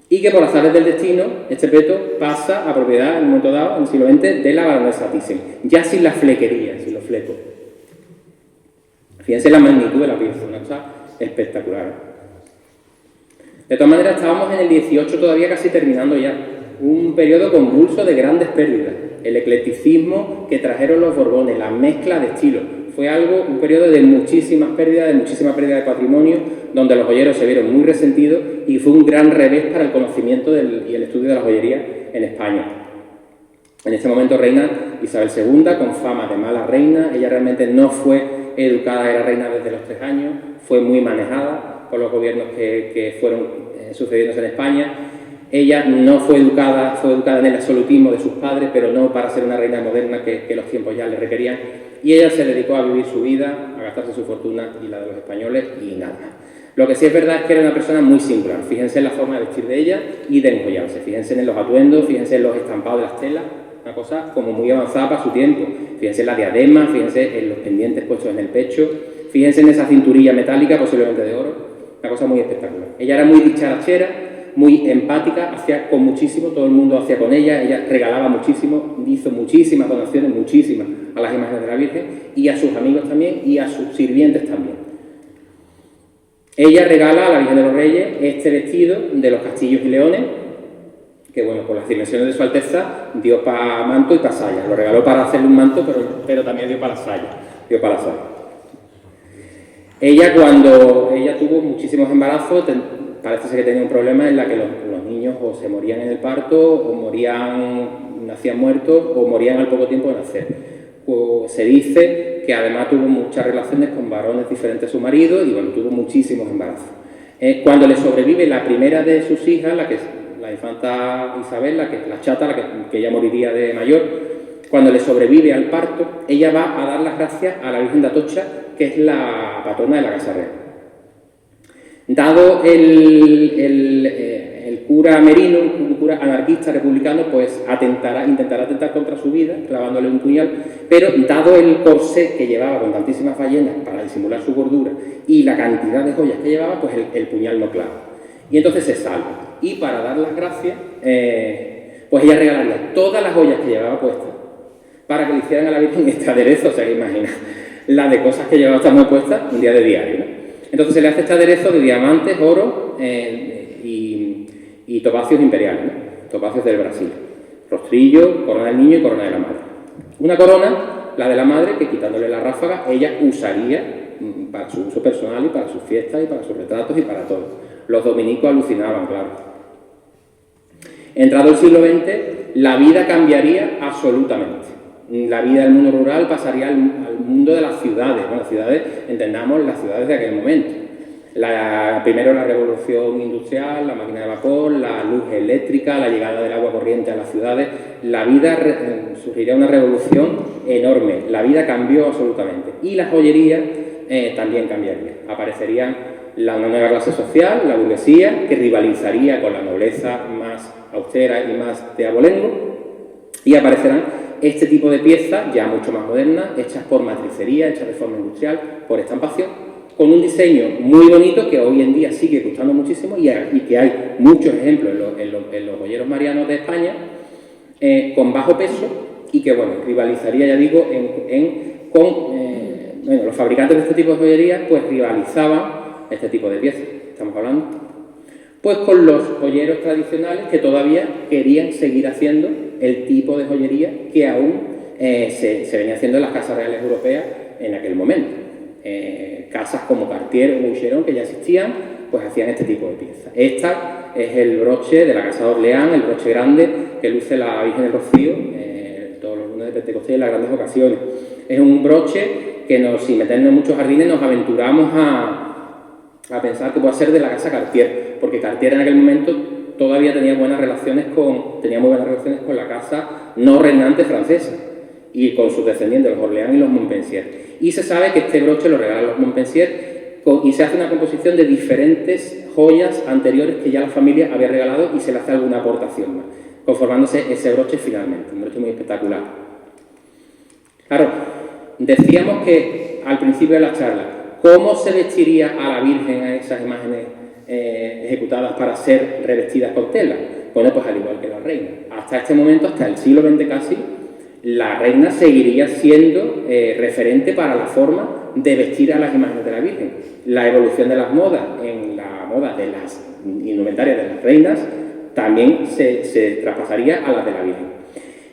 y que por azares del destino, este peto pasa a propiedad en un momento dado, en el siglo XX, de la baronesa Thyssen, ya sin la flequería, sin los flecos. Fíjense la magnitud de la pieza, una cosa espectacular. De todas maneras, estábamos en el 18 todavía, casi terminando ya, un periodo convulso de grandes pérdidas. El eclecticismo que trajeron los Borbones, la mezcla de estilos, fue un periodo de muchísimas pérdidas de patrimonio, donde los joyeros se vieron muy resentidos y fue un gran revés para el conocimiento y el estudio de la joyería en España. En este momento reina Isabel II, con fama de mala reina. Ella realmente no fue educada, era reina desde los 3 años, fue muy manejada por los gobiernos que fueron sucediéndose en España. Ella no fue educada en el absolutismo de sus padres, pero no para ser una reina moderna que los tiempos ya le requerían, y ella se dedicó a vivir su vida, a gastarse su fortuna y la de los españoles y nada más. Lo que sí es verdad es que era una persona muy singular. Fíjense en la forma de vestir de ella y de enjollarse. Fíjense en los atuendos, fíjense en los estampados de las telas, una cosa como muy avanzada para su tiempo. Fíjense en la diadema, fíjense en los pendientes puestos en el pecho, fíjense en esa cinturilla metálica, posiblemente de oro, una cosa muy espectacular. Ella era muy dicharachera, muy empática, hacía con muchísimo, todo el mundo hacía con ella regalaba muchísimo, hizo muchísimas donaciones, muchísimas, a las imágenes de la Virgen y a sus amigos también y a sus sirvientes también. Ella regala a la Virgen de los Reyes este vestido de los castillos y leones, que bueno, por las dimensiones de su Alteza, dio para manto y para saya. Lo regaló para hacerle un manto, pero también dio para la saya. Ella, cuando ella tuvo muchísimos embarazos, parece ser que tenía un problema en la que los niños o se morían en el parto, o nacían muertos, o morían al poco tiempo de nacer. Se dice que además tuvo muchas relaciones con varones diferentes a su marido y bueno, tuvo muchísimos embarazos. Cuando le sobrevive la primera de sus hijas, la infanta Isabel, la chata, que ella moriría de mayor, cuando le sobrevive al parto, ella va a dar las gracias a la Virgen de Atocha, que es la patrona de la Casa Real. Dado el cura Merino, un cura anarquista republicano, pues intentará atentar contra su vida, clavándole un puñal, pero dado el corsé que llevaba con tantísimas ballenas para disimular su gordura y la cantidad de joyas que llevaba, pues el puñal no clava. Y entonces se salva. Y para dar las gracias, pues ella regalaría todas las joyas que llevaba puestas para que le hicieran a la Virgen este aderezo, o sea, que imagina, la de cosas que llevaba muy puestas un día de diario, ¿no? Entonces se le hace este aderezo de diamantes, oro y topacios imperiales, ¿no? Topacios del Brasil. Rostrillo, corona del niño y corona de la madre. Una corona, la de la madre, que quitándole la ráfaga, ella usaría para su uso personal y para sus fiestas y para sus retratos y para todo. Los dominicos alucinaban, claro. Entrado el siglo XX, la vida cambiaría absolutamente. La vida del mundo rural pasaría al mundo de las ciudades. Bueno, ciudades, entendamos las ciudades de aquel momento. Primero la revolución industrial, la máquina de vapor, la luz eléctrica, la llegada del agua corriente a las ciudades. La vida surgiría una revolución enorme. La vida cambió absolutamente. Y la joyería también cambiaría. Aparecería una nueva clase social, la burguesía, que rivalizaría con la nobleza más austera y más de abolengo. Y aparecerán este tipo de piezas, ya mucho más modernas, hechas por matricería, hechas de forma industrial, por estampación, con un diseño muy bonito que hoy en día sigue gustando muchísimo y que hay muchos ejemplos en los joyeros marianos de España, con bajo peso y que, bueno, rivalizaría, ya digo, bueno, los fabricantes de este tipo de joyería, pues rivalizaban este tipo de piezas, estamos hablando, pues con los joyeros tradicionales que todavía querían seguir haciendo el tipo de joyería que aún se venía haciendo en las casas reales europeas en aquel momento. Casas como Cartier o Boucheron, que ya existían, pues hacían este tipo de piezas. Esta es el broche de la Casa de Orleans, el broche grande que luce la Virgen del Rocío todos los lunes de Pentecostés y en las grandes ocasiones. Es un broche que sin meternos en muchos jardines nos aventuramos a pensar que puede ser de la Casa Cartier, porque Cartier en aquel momento todavía tenía muy buenas relaciones con la casa no reinante francesa y con sus descendientes, los Orleans y los Montpensier. Y se sabe que este broche lo regalan los Montpensier y se hace una composición de diferentes joyas anteriores que ya la familia había regalado y se le hace alguna aportación más, conformándose ese broche finalmente, un broche muy espectacular. Claro, decíamos que al principio de la charla, ¿cómo se vestiría a la Virgen a esas imágenes ejecutadas para ser revestidas con tela? Bueno, pues al igual que la reina. Hasta este momento, hasta el siglo XX casi, la reina seguiría siendo referente para la forma de vestir a las imágenes de la Virgen. La evolución de las modas en la moda de las indumentarias de las reinas también se traspasaría a las de la Virgen.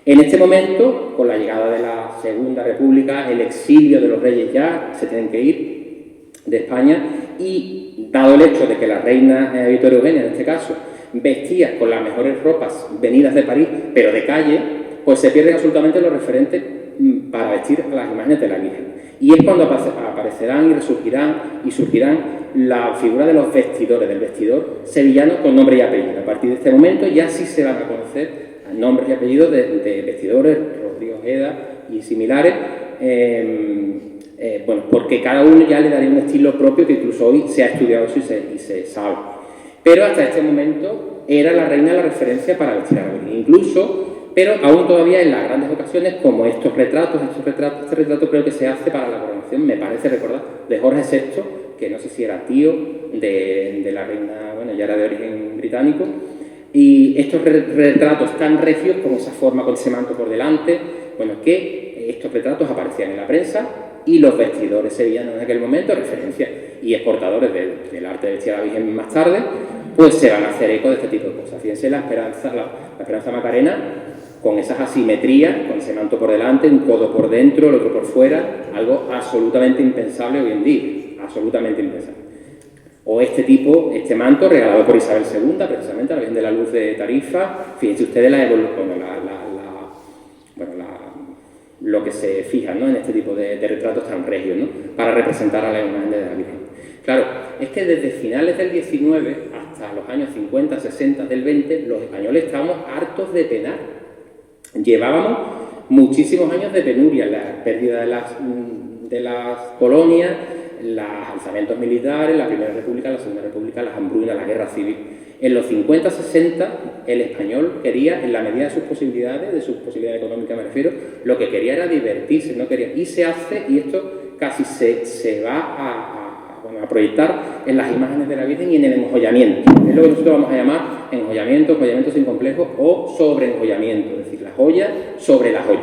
En este momento, con la llegada de la Segunda República, el exilio de los reyes ya se tienen que ir de España y dado el hecho de que la reina Victoria Eugenia, en este caso, vestía con las mejores ropas venidas de París, pero de calle, pues se pierden absolutamente los referentes para vestir a las imágenes de la Virgen. Y es cuando aparecerán y surgirán la figura de los vestidores, del vestidor sevillano con nombre y apellido. A partir de este momento ya sí se van a conocer nombres y apellidos de vestidores, Rodrigo Ojeda y similares, bueno, porque cada uno ya le daría un estilo propio que incluso hoy se ha estudiado eso y se sabe. Pero hasta este momento era la reina la referencia para vestir a la Virgen. Incluso, pero aún todavía en las grandes ocasiones, como este retrato creo que se hace para la coronación, me parece recordar, de Jorge VI, que no sé si era tío de la reina, bueno, ya era de origen británico, y estos retratos tan regios, con esa forma, con ese manto por delante, bueno, que estos retratos aparecían en la prensa y los vestidores sevillanos en aquel momento, referencia y exportadores del arte de vestir a la Virgen más tarde, pues se van a hacer eco de este tipo de cosas. Fíjense la Esperanza Macarena, con esas asimetrías, con ese manto por delante, un codo por dentro, el otro por fuera, algo absolutamente impensable hoy en día, absolutamente impensable. O este manto regalado por Isabel II, precisamente a la Virgen de la Luz de Tarifa. Fíjense ustedes lo que se fija, ¿no?, en este tipo de retratos tan regios, ¿no?, para representar a la imagen de la Virgen. Claro, es que desde finales del 19 hasta los años 50, 60 del 20, los españoles estábamos hartos de penar. Llevábamos muchísimos años de penuria, la pérdida de las colonias, los alzamientos militares, la Primera República, la Segunda República, las hambrunas, la Guerra Civil. En los 50-60 el español quería, en la medida de sus posibilidades económicas me refiero, lo que quería era divertirse, no quería. Y se hace, y esto casi se va a proyectar en las imágenes de la Virgen y en el enjollamiento. Es lo que nosotros vamos a llamar enjollamiento sin complejos o sobreenjollamiento, es decir, la joya sobre la joya.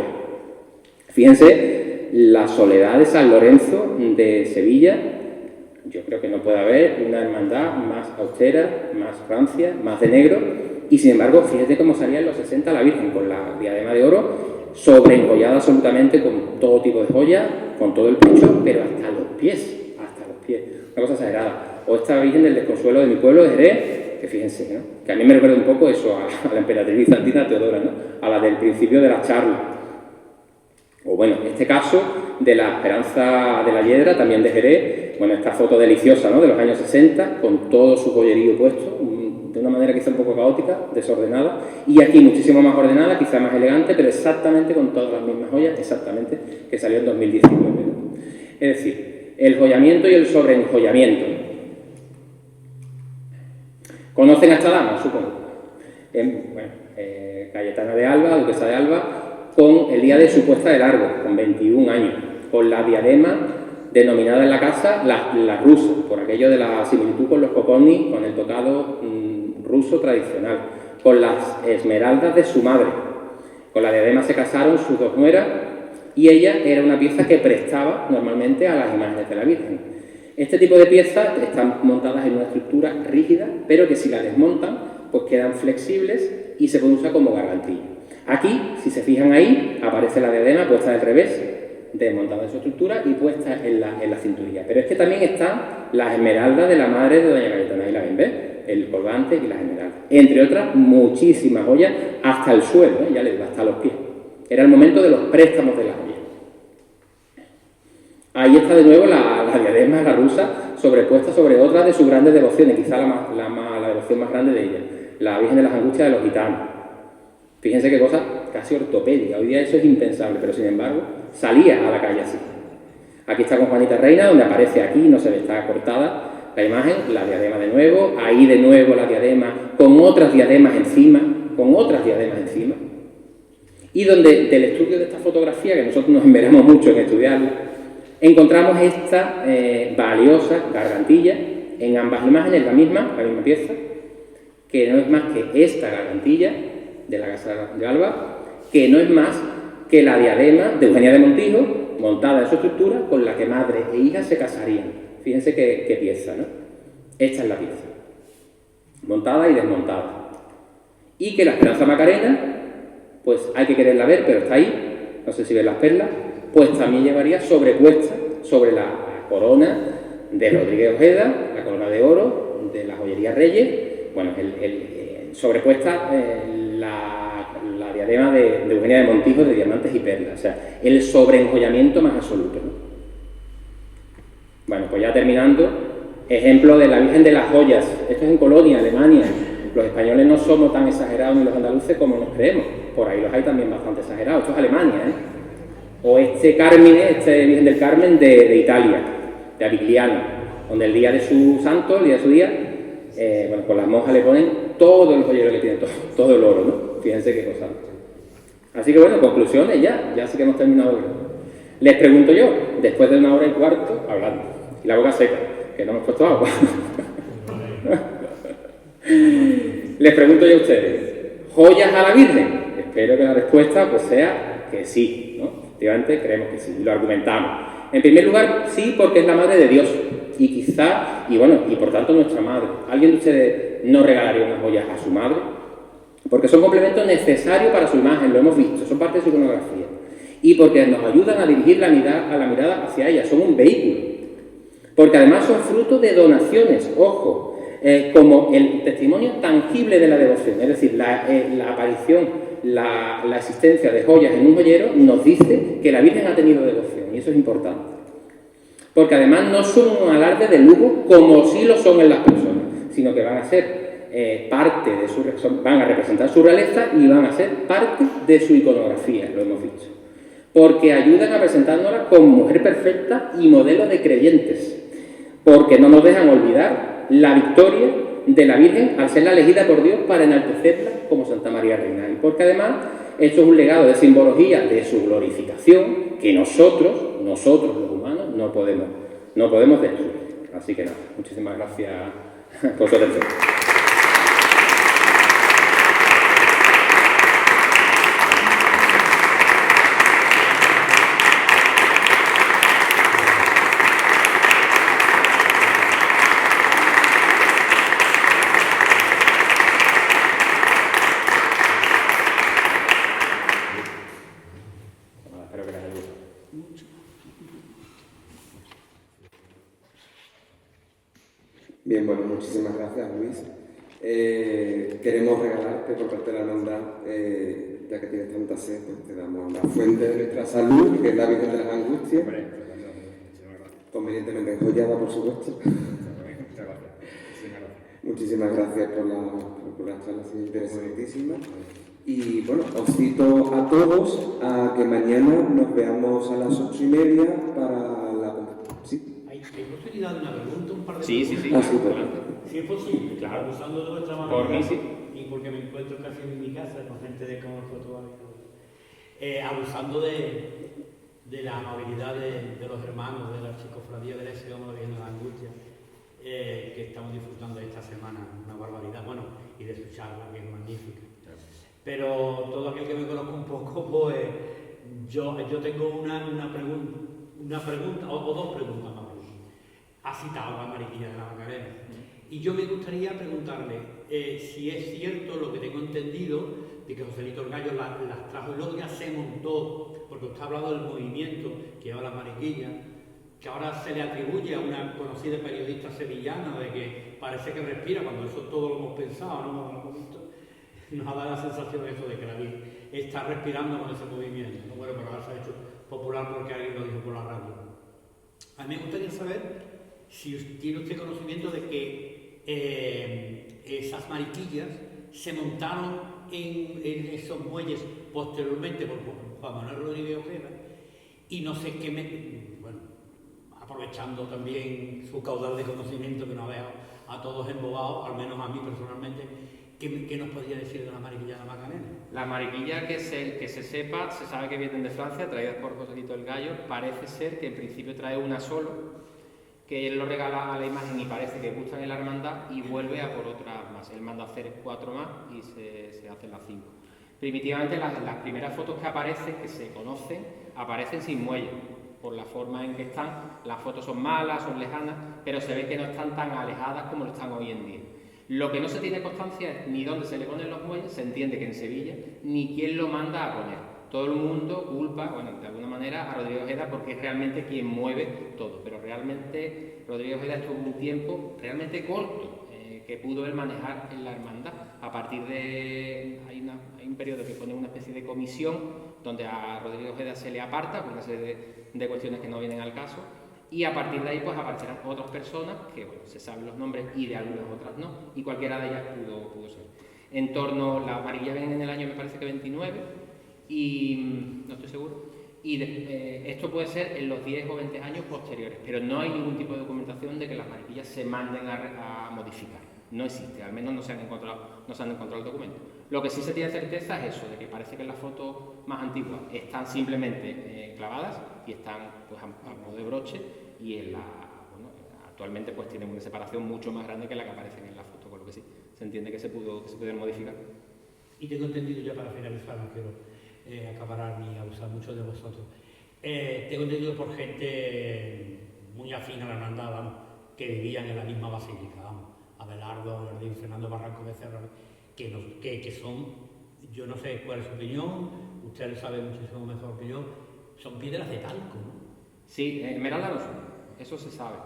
Fíjense, la Soledad de San Lorenzo de Sevilla. Yo creo que no puede haber una hermandad más austera, más rancia, más de negro, y sin embargo, fíjate cómo salía en los 60 la Virgen, con la diadema de oro, sobreenjollada absolutamente, con todo tipo de joyas, con todo el pecho, pero hasta los pies, una cosa exagerada. O esta Virgen del Desconsuelo de mi pueblo, de Jerez, que fíjense, ¿no?, que a mí me recuerda un poco eso, a la emperatriz bizantina Teodora, ¿no?, a la del principio de la charla. O bueno, este caso de la Esperanza de la Hiedra, también de Jerez, bueno, esta foto deliciosa, ¿no?, de los años 60, con todo su joyerío puesto, de una manera quizá un poco caótica, desordenada, y aquí muchísimo más ordenada, quizá más elegante, pero exactamente con todas las mismas joyas, exactamente, que salió en 2019, ¿no? Es decir, el joyamiento y el sobreenjollamiento. ¿Conocen a esta dama, supongo? Cayetana de Alba, duquesa de Alba, con el día de su puesta de largo, con 21 años, con la diadema denominada en la casa la rusa, por aquello de la similitud con los coconis, con el tocado ruso tradicional, con las esmeraldas de su madre. Con la diadema se casaron sus dos nueras y ella era una pieza que prestaba normalmente a las imágenes de la Virgen. Este tipo de piezas están montadas en una estructura rígida, pero que si la desmontan, pues quedan flexibles y se pueden usar como gargantilla. Aquí, si se fijan ahí, aparece la diadema puesta al revés, desmontada en su estructura y puesta en la cinturilla. Pero es que también están las esmeraldas de la madre de doña Cayetana, ahí la ven, ¿ves? El colgante y las esmeraldas. Entre otras, muchísimas joyas, hasta el suelo, ya les digo, hasta los pies. Era el momento de los préstamos de las joyas. Ahí está de nuevo la diadema, la rusa, sobrepuesta sobre otras de sus grandes devociones, quizá la devoción más grande de ella, la Virgen de las Angustias de los Gitanos. Fíjense qué cosa casi ortopédica, hoy día eso es impensable, pero sin embargo salía a la calle así. Aquí está con Juanita Reina, donde aparece aquí, no se ve, está cortada la imagen, la diadema de nuevo, ahí de nuevo la diadema con otras diademas encima, y donde del estudio de esta fotografía, que nosotros nos enveramos mucho en estudiarla, encontramos esta valiosa gargantilla en ambas imágenes, la misma pieza, que no es más que esta gargantilla de la Casa de Alba, que no es más que la diadema de Eugenia de Montijo, montada en su estructura, con la que madre e hija se casarían. Fíjense qué pieza, ¿no? Esta es la pieza, montada y desmontada. Y que la Esperanza Macarena, pues hay que quererla ver, pero está ahí, no sé si ven las perlas, pues también llevaría sobrepuesta sobre la corona de Rodríguez Ojeda, la corona de oro de la joyería Reyes, bueno, sobrepuesta la diadema de Eugenia de Montijo de diamantes y perlas, o sea, el sobreenjollamiento más absoluto, ¿no? Bueno, pues ya terminando, ejemplo de la Virgen de las Joyas. Esto es en Colonia, Alemania. Los españoles no somos tan exagerados ni los andaluces como nos creemos, por ahí los hay también bastante exagerados. Esto es Alemania, ¿eh? O este Carmine, este Virgen del Carmen de Italia, de Avigliano, donde el día de su santo, el día de su día, bueno, pues las monjas le ponen todo el joyero que tiene, todo el oro, ¿no? Fíjense qué cosa. Así que bueno, conclusiones ya sí que hemos terminado hoy. Les pregunto yo, después de 1 hora y cuarto, hablando, y la boca seca, que no hemos puesto agua. Les pregunto yo a ustedes, ¿joyas a la Virgen? Espero que la respuesta pues sea que sí, ¿no? Efectivamente creemos que sí, y lo argumentamos. En primer lugar, sí, porque es la madre de Dios, y quizá, y bueno, y por tanto nuestra madre. ¿Alguien de ustedes no regalaría unas joyas a su madre? Porque son complementos necesarios para su imagen, lo hemos visto, son parte de su iconografía. Y porque nos ayudan a dirigir la mirada hacia ella, son un vehículo. Porque además son fruto de donaciones, ojo, como el testimonio tangible de la devoción, es decir, la aparición, la existencia de joyas en un joyero nos dice que la Virgen ha tenido devoción, y eso es importante. Porque además no son un alarde de lujo como sí lo son en las personas, sino que van a ser parte de van a representar su realeza y van a ser parte de su iconografía, lo hemos dicho. Porque ayudan a presentándola como mujer perfecta y modelo de creyentes. Porque no nos dejan olvidar la victoria de la Virgen al ser la elegida por Dios para enaltecerla como Santa María Reina. Y porque además esto es un legado de simbología de su glorificación que nosotros los humanos, no podemos destruir. Así que nada, muchísimas gracias por su atención. Bien, bueno, muchísimas gracias, Luis. Queremos regalarte por parte de la hermandad, ya que tienes tanta sed, pues te damos la fuente de nuestra salud, que es la Virgen de las Angustias, convenientemente enjollada, por supuesto. Muchísimas gracias por la charla interesantísima. Y bueno, os cito a todos a que mañana nos veamos a las 8:30 para la... ¿Sí? ¿Hay posibilidad de una pregunta, un par de Sí. preguntas? Sí, pues. Si es posible, claro, abusando de vuestra mano. Por mí sí. Y porque me encuentro casi en mi casa con gente de como fotógrafo. Abusando de la amabilidad de los hermanos de la archicofradía del S.O. de la Virgen de la Angustia, que estamos disfrutando esta semana, una barbaridad, bueno, y de su charla, que es magnífica. Pero todo aquel que me conozca un poco, pues yo tengo una pregunta, o dos preguntas más. Ha citado la Mariquilla de la Macarena. Y yo me gustaría preguntarle si es cierto lo que tengo entendido de que Joselito el Gallo las trajo y luego ya se montó, porque usted ha hablado del movimiento que lleva la Mariquilla, que ahora se le atribuye a una conocida periodista sevillana de que parece que respira, cuando eso todo lo hemos pensado, ¿no? Lo hemos visto. Nos ha dado la sensación de eso, de que la Virgen está respirando con ese movimiento. ¿No? Bueno, pero ahora se ha hecho popular porque alguien lo dijo por la radio. A mí me gustaría saber si tiene usted conocimiento de que esas mariquillas se montaron en esos muelles posteriormente por Juan Manuel Rodríguez Ojeda, y no sé qué bueno, aprovechando también su caudal de conocimiento que nos ha dejado a todos embobados, al menos a mí personalmente, ¿qué nos podría decir de la mariquilla de la Macarena? Las mariquillas que se sepa, se sabe que vienen de Francia, traídas por Joselito el Gallo. Parece ser que en principio trae una solo, que él lo regala a la imagen y parece que gustan en la hermandad y vuelve a por otras más. Él manda a hacer 4 más y se hacen las 5. Primitivamente las primeras fotos que aparecen, que se conocen, aparecen sin muelle, por la forma en que están. Las fotos son malas, son lejanas, pero se ve que no están tan alejadas como lo están hoy en día. Lo que no se tiene constancia es ni dónde se le ponen los muelles, se entiende que en Sevilla, ni quién lo manda a poner. Todo el mundo culpa, bueno, de alguna manera, a Rodríguez Ojeda porque es realmente quien mueve todo, pero realmente Rodríguez Ojeda estuvo un tiempo realmente corto que pudo él manejar en la hermandad. A partir de... hay un periodo que pone una especie de comisión donde a Rodríguez Ojeda se le aparta por una serie de cuestiones que no vienen al caso, y a partir de ahí pues aparecerán otras personas que, bueno, se saben los nombres y de algunas otras no, y cualquiera de ellas pudo ser. En torno, la amarilla ven en el año, me parece que 29, y no estoy seguro, y esto puede ser en los 10 o 20 años posteriores, pero no hay ningún tipo de documentación de que las mariquillas se manden a modificar. No existe, al menos no se han encontrado el documento. Lo que sí se tiene certeza es eso, de que parece que en las fotos más antiguas están simplemente clavadas y están pues, a modo de broche, y actualmente pues tienen una separación mucho más grande que la que aparece en la foto, con lo que sí se entiende que se pudieron modificar. Y tengo entendido, ya para finalizar, no quiero acaparar ni abusar mucho de vosotros, tengo entendido por gente muy afín a la hermandad, vamos, que vivían en la misma basílica, vamos, Abelardo, Aberdeen, Fernando Barranco Becerra, que son, yo no sé cuál es su opinión, ustedes saben muchísimo mejor que yo, son piedras de talco, ¿no? Sí, esmeralda no son, eso se sabe.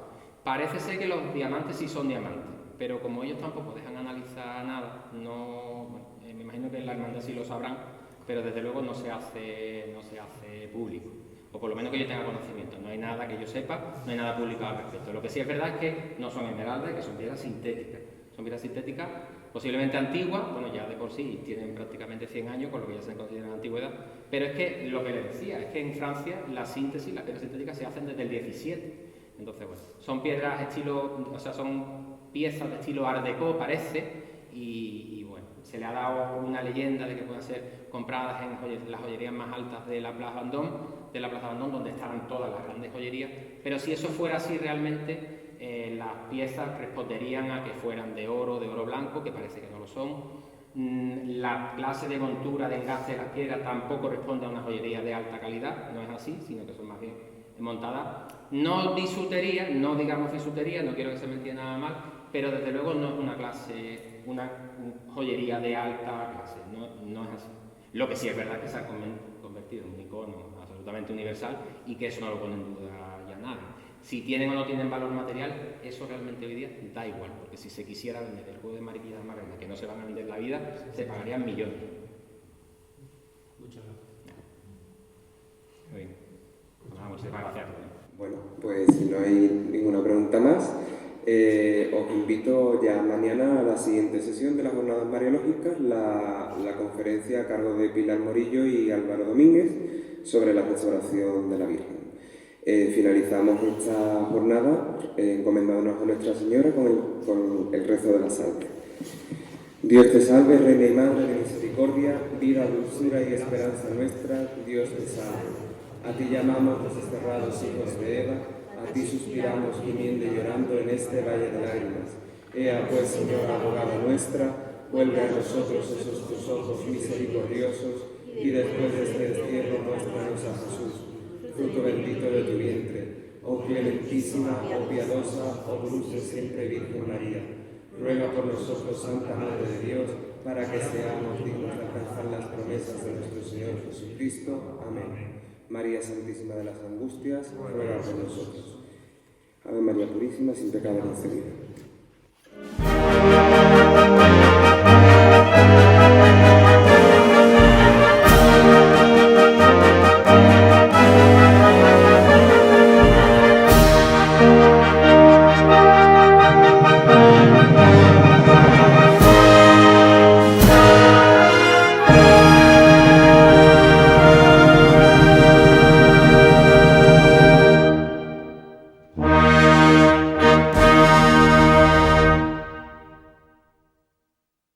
Parece ser que los diamantes sí son diamantes, pero como ellos tampoco dejan analizar nada, me imagino que en la hermandad sí lo sabrán, pero desde luego no se hace público, o por lo menos que yo tenga conocimiento. No hay nada que yo sepa, no hay nada publicado al respecto. Lo que sí es verdad es que no son esmeraldas, que son piedras sintéticas. Son piedras sintéticas posiblemente antiguas, bueno, ya de por sí tienen prácticamente 100 años, con lo que ya se considera antigüedad, pero es que lo que les decía, es que en Francia las piedras sintéticas se hacen desde el 17. Entonces, bueno, son piedras son piezas de estilo Art Deco, parece, y bueno, se le ha dado una leyenda de que puedan ser compradas en las joyerías más altas de la Plaza Vendôme, donde estaban todas las grandes joyerías, pero si eso fuera así realmente, las piezas responderían a que fueran de oro blanco, que parece que no lo son. La clase de montura, de engaste de las piedras tampoco responde a una joyería de alta calidad, no es así, sino que son más bien montadas. No bisutería, no digamos bisutería, no quiero que se me entienda nada mal, pero desde luego no es una joyería de alta clase, no es así. Lo que sí es verdad es que se ha convertido en un icono absolutamente universal y que eso no lo pone en duda ya nadie. Si tienen o no tienen valor material, eso realmente hoy día da igual, porque si se quisiera vender el juego de mariquillas más grande, que no se van a vender en la vida, se pagarían millones. Muchas gracias. Muy bien. Muchas gracias. Bueno, pues si no hay ninguna pregunta más, os invito ya mañana a la siguiente sesión de las Jornadas Mariológicas, la conferencia a cargo de Pilar Morillo y Álvaro Domínguez sobre la restauración de la Virgen. Finalizamos esta jornada encomendándonos a Nuestra Señora con el rezo de la salve. Dios te salve, Reina y Madre de misericordia, vida, dulzura y esperanza nuestra, Dios te salve. A ti llamamos los desterrados hijos de Eva, a ti suspiramos gimiendo y llorando en este valle de lágrimas. Ea pues, Señora, abogada nuestra, vuelve a nosotros esos tus ojos misericordiosos, y después de este destierro muéstranos a Jesús, fruto bendito de tu vientre. Oh clementísima, oh piadosa, oh dulce siempre Virgen María, ruega por nosotros, Santa Madre de Dios, para que seamos dignos de alcanzar las promesas de nuestro Señor Jesucristo. Amén. María Santísima de las Angustias, ruega por nosotros. Ave María Purísima, sin pecado concebida.